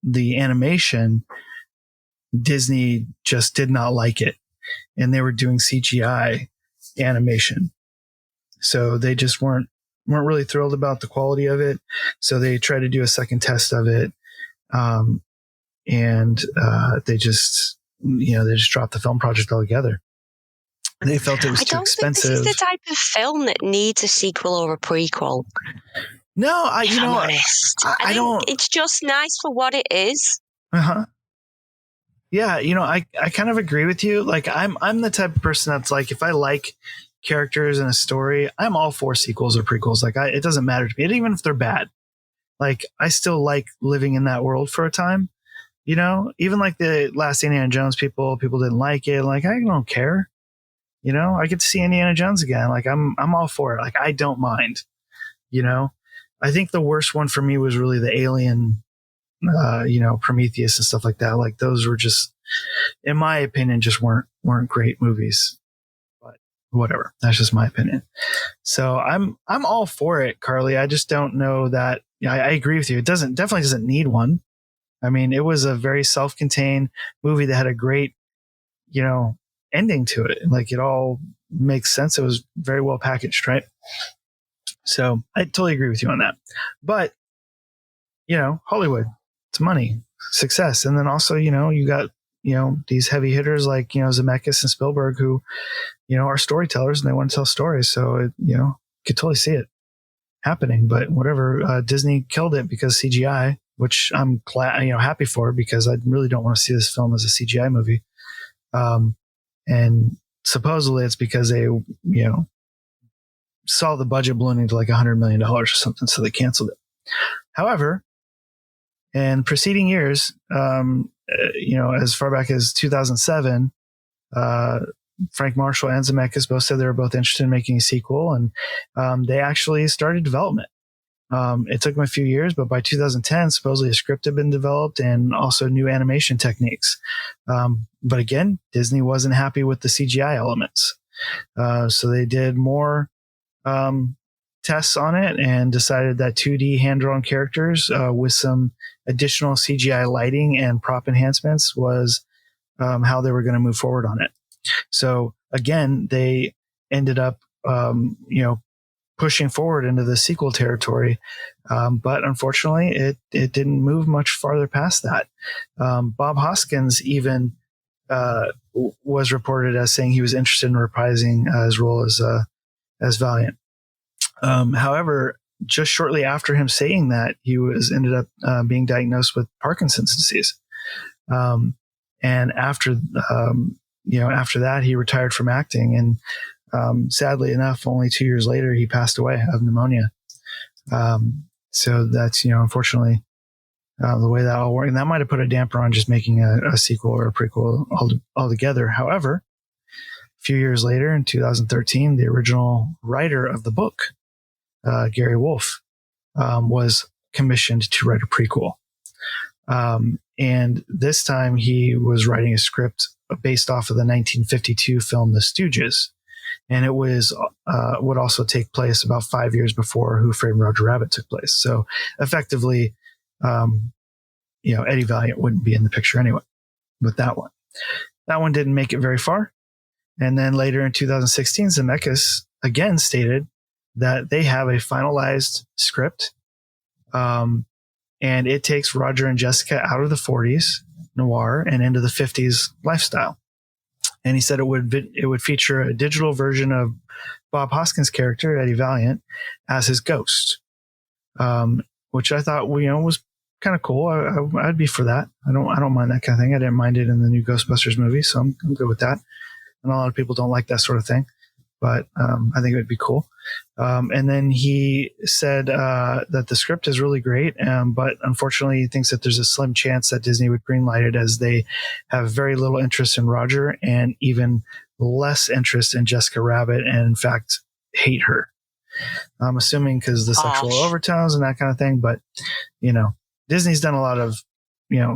the animation, Disney just did not like it, and they were doing CGI animation. So they just weren't really thrilled about the quality of it. So they tried to do a second test of it. And they just dropped the film project altogether. They felt it was too expensive. I don't think this is the type of film that needs a sequel or a prequel. No, I don't. It's just nice for what it is. Yeah, I kind of agree with you. Like I'm the type of person that's like, if I like characters in a story, I'm all for sequels or prequels. Like it doesn't matter to me, even if they're bad. Like I still like living in that world for a time. Even like the last Indiana Jones, people didn't like it. Like I don't care. I get to see Indiana Jones again. Like I'm all for it. Like I don't mind. I think the worst one for me was really the Alien, Prometheus and stuff like that. Like those were just, in my opinion, just weren't great movies. But whatever, that's just my opinion. So I'm all for it, Carly. I just don't know that. I agree with you. It definitely doesn't need one. I mean, it was a very self-contained movie that had a great, ending to it. Like it all makes sense. It was very well packaged, right? So I totally agree with you on that. But, Hollywood, it's money, success. And then also, you got, these heavy hitters like, Zemeckis and Spielberg who, are storytellers and they want to tell stories. So, you could totally see it happening. But whatever, Disney killed it because CGI, which I'm glad, happy for, because I really don't want to see this film as a CGI movie. And supposedly it's because they, saw the budget ballooning to like $100 million or something, so they canceled it. However, in preceding years, as far back as 2007, Frank Marshall and Zemeckis both said they were both interested in making a sequel, and they actually started development. It took them a few years, but by 2010, supposedly a script had been developed and also new animation techniques. But again, Disney wasn't happy with the CGI elements. So they did more tests on it and decided that 2D hand-drawn characters with some additional CGI lighting and prop enhancements was how they were going to move forward on it. So again, they ended up, pushing forward into the sequel territory. But unfortunately, it didn't move much farther past that. Bob Hoskins even was reported as saying he was interested in reprising his role as Valiant. However, just shortly after him saying that, he ended up being diagnosed with Parkinson's disease. And after that, he retired from acting. And sadly enough, only 2 years later, he passed away of pneumonia. So that's, unfortunately, the way that all worked. And that might have put a damper on just making a sequel or a prequel altogether. However, a few years later, in 2013, the original writer of the book, Gary Wolfe, was commissioned to write a prequel. And this time he was writing a script based off of the 1952 film The Stooges. And it was would also take place about 5 years before Who Framed Roger Rabbit took place. So effectively, Eddie Valiant wouldn't be in the picture anyway with that one. That one didn't make it very far. And then later in 2016, Zemeckis again stated that they have a finalized script. And it takes Roger and Jessica out of the 40s noir and into the 50s lifestyle. And he said it would feature a digital version of Bob Hoskins' character, Eddie Valiant, as his ghost, which I thought was kind of cool. I'd be for that. I don't mind that kind of thing. I didn't mind it in the new Ghostbusters movie, so I'm good with that. And a lot of people don't like that sort of thing, but I think it would be cool. And then he said that the script is really great, but unfortunately he thinks that there's a slim chance that Disney would greenlight it, as they have very little interest in Roger and even less interest in Jessica Rabbit, and in fact hate her. I'm assuming because the sexual overtones and that kind of thing. But, Disney's done a lot of,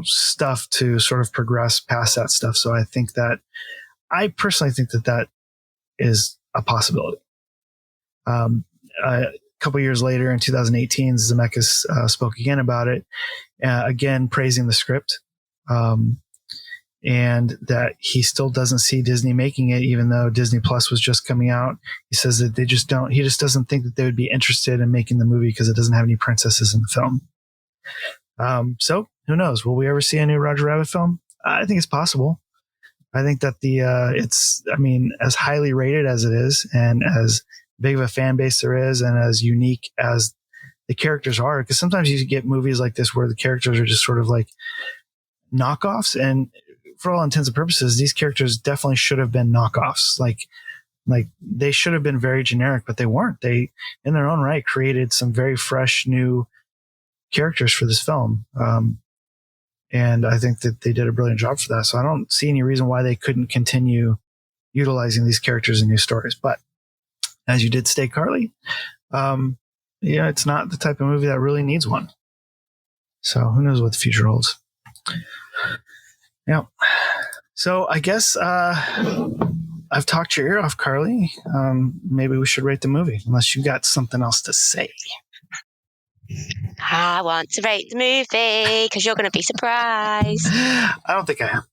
stuff to sort of progress past that stuff. So I personally think that is a possibility. A couple years later in 2018, Zemeckis spoke again about it, again praising the script, and that he still doesn't see Disney making it, even though Disney Plus was just coming out. He says that he just doesn't think that they would be interested in making the movie because it doesn't have any princesses in the film. So who knows? Will we ever see a new Roger Rabbit film? I think it's possible. I think that as highly rated as it is, and as big of a fan base there is, and as unique as the characters are, because sometimes you get movies like this where the characters are just sort of like knockoffs, and for all intents and purposes, these characters definitely should have been knockoffs. Like they should have been very generic, but they weren't. They, in their own right, created some very fresh new characters for this film. And I think that they did a brilliant job for that. So I don't see any reason why they couldn't continue utilizing these characters in new stories. But as you did state, Carly, it's not the type of movie that really needs one. So who knows what the future holds. Yeah. So I guess I've talked your ear off, Carly. Maybe we should rate the movie, unless you got something else to say. I want to rate the movie because you're going to be surprised. I don't think I am.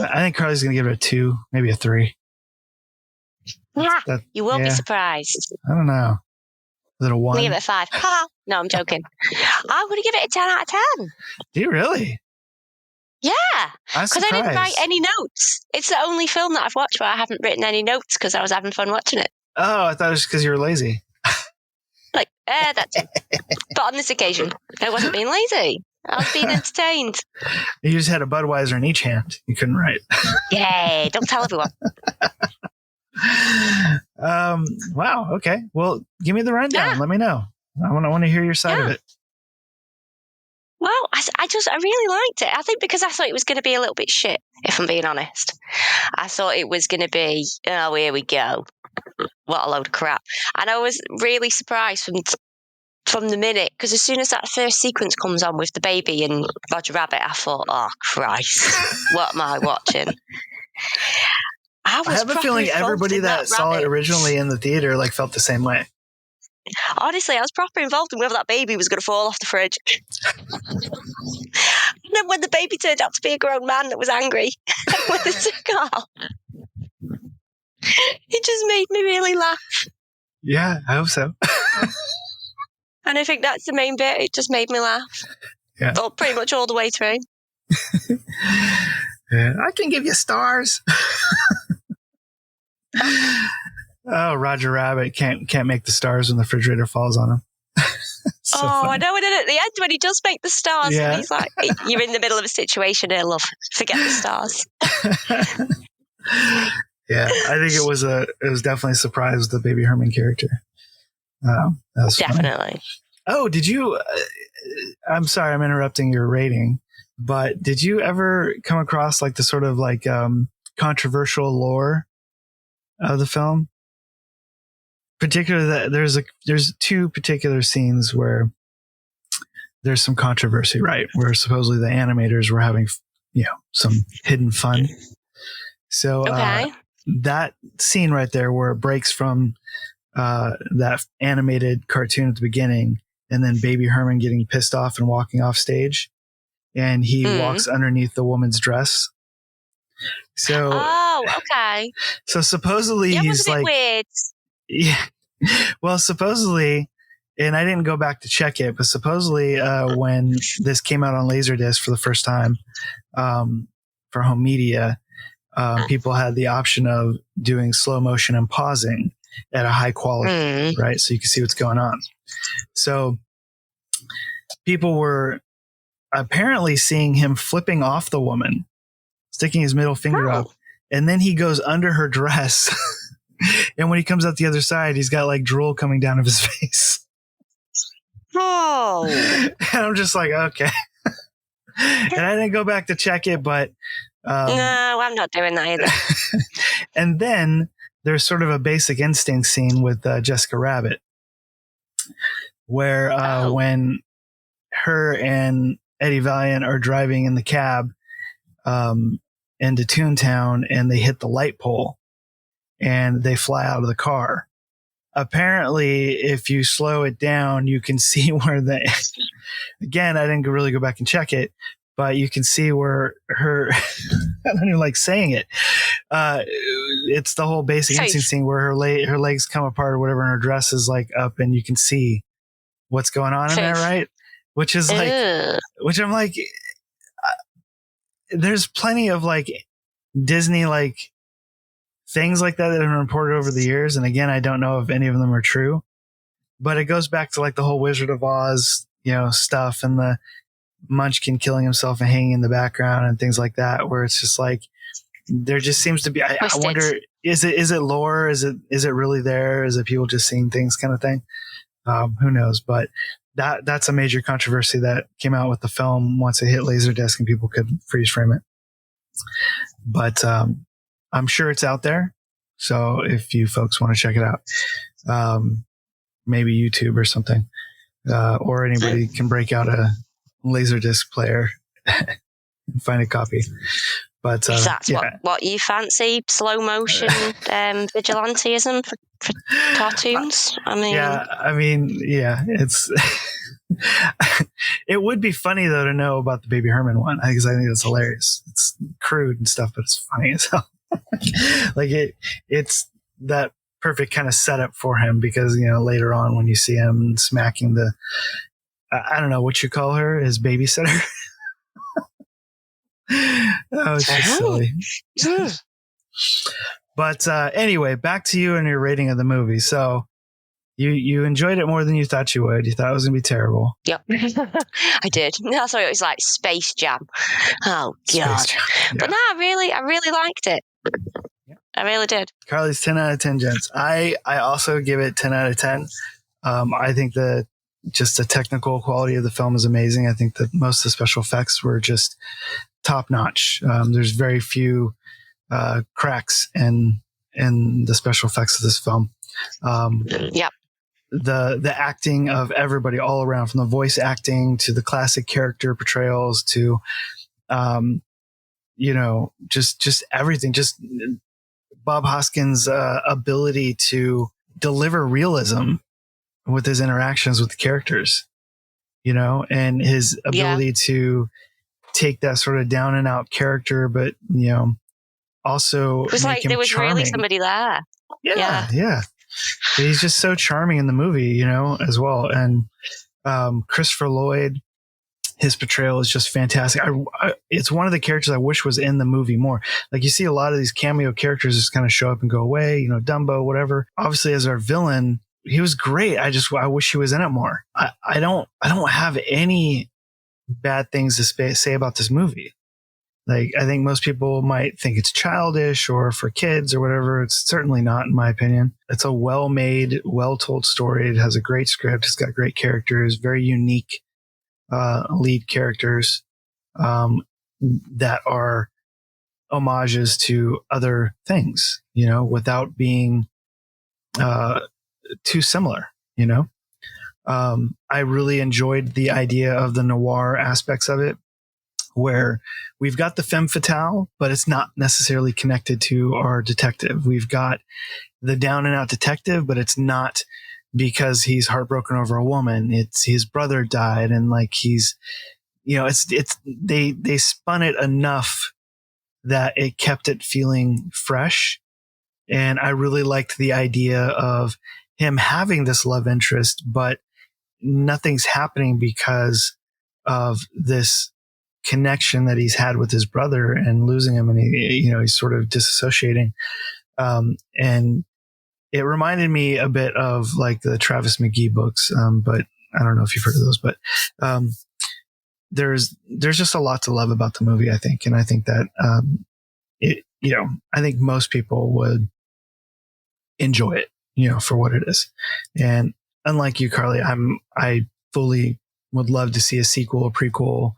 I think Carly's going to give it a 2, maybe a 3. Yeah, you will be surprised. I don't know. Is it a 1? I'm going to give it a 5. No, I'm joking. I'm going to give it a 10 out of 10. Do you really? Yeah, because I didn't write any notes. It's the only film that I've watched where I haven't written any notes because I was having fun watching it. Oh, I thought it was because you were lazy. That's it. But on this occasion, I wasn't being lazy. I was being entertained. You just had a Budweiser in each hand. You couldn't write. Yay, don't tell everyone. Wow, okay. Well, give me the rundown. Yeah. Let me know. I want to hear your side of it. Well, I really liked it. I think because I thought it was going to be a little bit shit, if I'm being honest. I thought it was going to be, oh, here we go. What a load of crap. And I was really surprised from the minute, because as soon as that first sequence comes on with the baby and Roger Rabbit, I thought, oh, Christ, what am I watching? I have a feeling everybody that saw it originally in the theater felt the same way. Honestly, I was proper involved in whether that baby was going to fall off the fridge. And then when the baby turned out to be a grown man that was angry with the cigar, it just made me really laugh. Yeah, I hope so. And I think that's the main bit. It just made me laugh. Yeah. Well, pretty much all the way through. Yeah, I can give you stars. Oh, Roger Rabbit can't make the stars when the refrigerator falls on him. So funny. I know. And then at the end, when he does make the stars, Yeah. and he's like, "You're in the middle of a situation here, love. Forget the stars." Yeah, I think it was definitely a surprise with the Baby Herman character. That was Definitely. Funny. Oh, did you? I'm sorry, I'm interrupting your rating, but did you ever come across like the sort of like controversial lore of the film? Particularly that there's two particular scenes where there's some controversy, right? Where supposedly the animators were having, some hidden fun. So that scene right there where it breaks from that animated cartoon at the beginning, and then Baby Herman getting pissed off and walking off stage, and he walks underneath the woman's dress. So, okay. So supposedly he's like, weird. Yeah. Well, supposedly, and I didn't go back to check it, but supposedly when this came out on Laserdisc for the first time for home media, people had the option of doing slow motion and pausing at a high quality, right? So you can see what's going on. So people were apparently seeing him flipping off the woman, sticking his middle finger up, and then he goes under her dress. And when he comes out the other side, he's got like drool coming down of his face. Oh. And I'm just like, okay. And I didn't go back to check it, but no, I'm not doing that either. And then there's sort of a Basic Instinct scene with Jessica Rabbit, where when her and Eddie Valiant are driving in the cab into Toontown, and they hit the light pole and they fly out of the car. Apparently, if you slow it down, you can see where again, I didn't really go back and check it, but you can see where her, I don't even like saying it. It's the whole Basic Instinct scene where her legs come apart or whatever, and her dress is like up, and you can see what's going on in there, right? Which is like, which I'm like, there's plenty of like Disney like things like that have been reported over the years. And again, I don't know if any of them are true, but it goes back to like the whole Wizard of Oz, stuff, and the Munchkin killing himself and hanging in the background and things like that, where it's just like, there just seems to be, I wonder, is it lore? Is it really there? Is it people just seeing things kind of thing? Who knows? But that's a major controversy that came out with the film once it hit Laserdisc and people could freeze frame it. But, I'm sure it's out there. So if you folks want to check it out, maybe YouTube or something, or anybody can break out a Laserdisc player and find a copy. But if that's what you fancy, slow motion vigilantism for cartoons. It's it would be funny though to know about the Baby Herman one, because I think it's hilarious. It's crude and stuff, but it's funny as hell. Like it's that perfect kind of setup for him, because later on when you see him smacking the I don't know what you call her, his babysitter. It's just silly. But anyway, back to you and your rating of the movie. So you enjoyed it more than you thought you would. You thought it was gonna be terrible. Yep. I did. I thought it was like Space Jam. Oh God. Yeah. But no, I really liked it. I really did. Carly's 10 out of 10, gents. I also give it 10 out of 10. I think that just the technical quality of the film is amazing. I think that most of the special effects were just top notch. There's very few cracks in the special effects of this film. Yep. The acting of everybody all around, from the voice acting to the classic character portrayals to, just everything. Just Bob Hoskins' ability to deliver realism with his interactions with the characters, and his ability to take that sort of down and out character, but, also it was like there was charming. Really somebody there. Yeah. But he's just so charming in the movie, as well. And Christopher Lloyd, his portrayal is just fantastic. It's one of the characters I wish was in the movie more. Like, you see a lot of these cameo characters just kind of show up and go away, Dumbo, whatever. Obviously, as our villain, he was great. I wish he was in it more. I don't have any bad things to say about this movie. Like, I think most people might think it's childish or for kids or whatever. It's certainly not, in my opinion. It's a well-made, well-told story. It has a great script. It's got great characters, very unique lead characters that are homages to other things, without being too similar, I really enjoyed the idea of the noir aspects of it, where we've got the femme fatale, but it's not necessarily connected to our detective. We've got the down and out detective, but it's not because he's heartbroken over a woman. It's his brother died, and like he's, they spun it enough that it kept it feeling fresh. And I really liked the idea of him having this love interest, but nothing's happening because of this connection that he's had with his brother and losing him, and he's sort of disassociating. And it reminded me a bit of like the Travis McGee books, but I don't know if you've heard of those. But there's just a lot to love about the movie, I think, and I think that I think most people would enjoy it, for what it is. And unlike you, Carly, I fully would love to see a sequel, a prequel,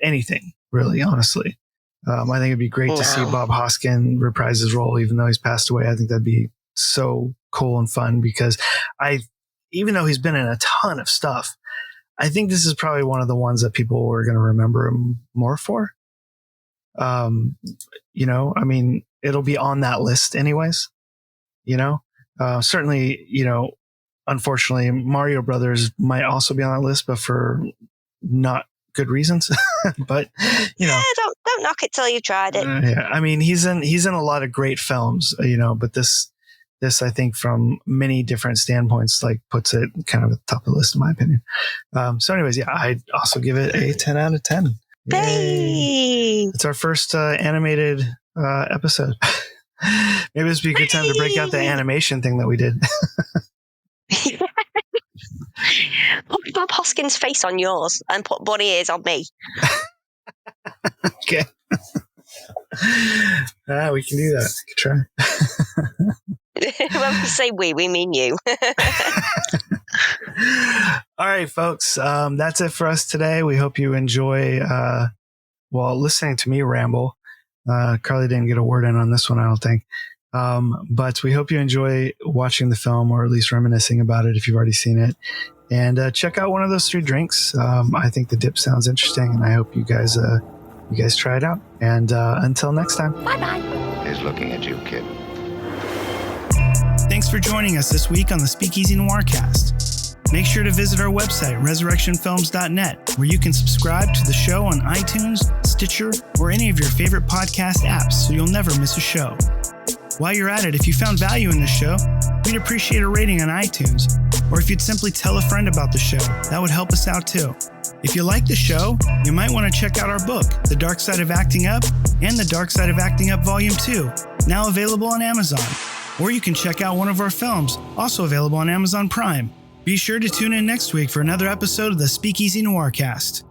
anything really, honestly. I think it'd be great to see Bob Hoskin reprise his role, even though he's passed away. I think that'd be so cool and fun, because even though he's been in a ton of stuff, I think this is probably one of the ones that people are going to remember him more for. I mean, it'll be on that list anyways, certainly, unfortunately, Mario Brothers might also be on that list, but for not good reasons. But don't knock it till you've tried it. Yeah, I mean, he's in a lot of great films, but this I think from many different standpoints, like puts it kind of at the top of the list in my opinion. So anyways, yeah, I'd also give it a 10 out of 10. Hey! It's our first animated episode. Maybe this would be a good time to break out the animation thing that we did. Put Bob Hoskins' face on yours and put bunny ears on me. Okay. We can do that. We can try. When we say we mean you. All right, folks. That's it for us today. We hope you enjoy listening to me ramble. Carly didn't get a word in on this one, I don't think. But we hope you enjoy watching the film, or at least reminiscing about it if you've already seen it. And check out one of those 3 drinks. I think the dip sounds interesting, and I hope you guys try it out. And until next time. Bye-bye. He's looking at you, kid. Thanks for joining us this week on the Speakeasy Noircast. Make sure to visit our website, resurrectionfilms.net, where you can subscribe to the show on iTunes, Stitcher, or any of your favorite podcast apps so you'll never miss a show. While you're at it, if you found value in the show, we'd appreciate a rating on iTunes, or if you'd simply tell a friend about the show, that would help us out too. If you like the show, you might want to check out our book, The Dark Side of Acting Up, and The Dark Side of Acting Up Volume 2, now available on Amazon. Or you can check out one of our films, also available on Amazon Prime. Be sure to tune in next week for another episode of the Speakeasy Noircast.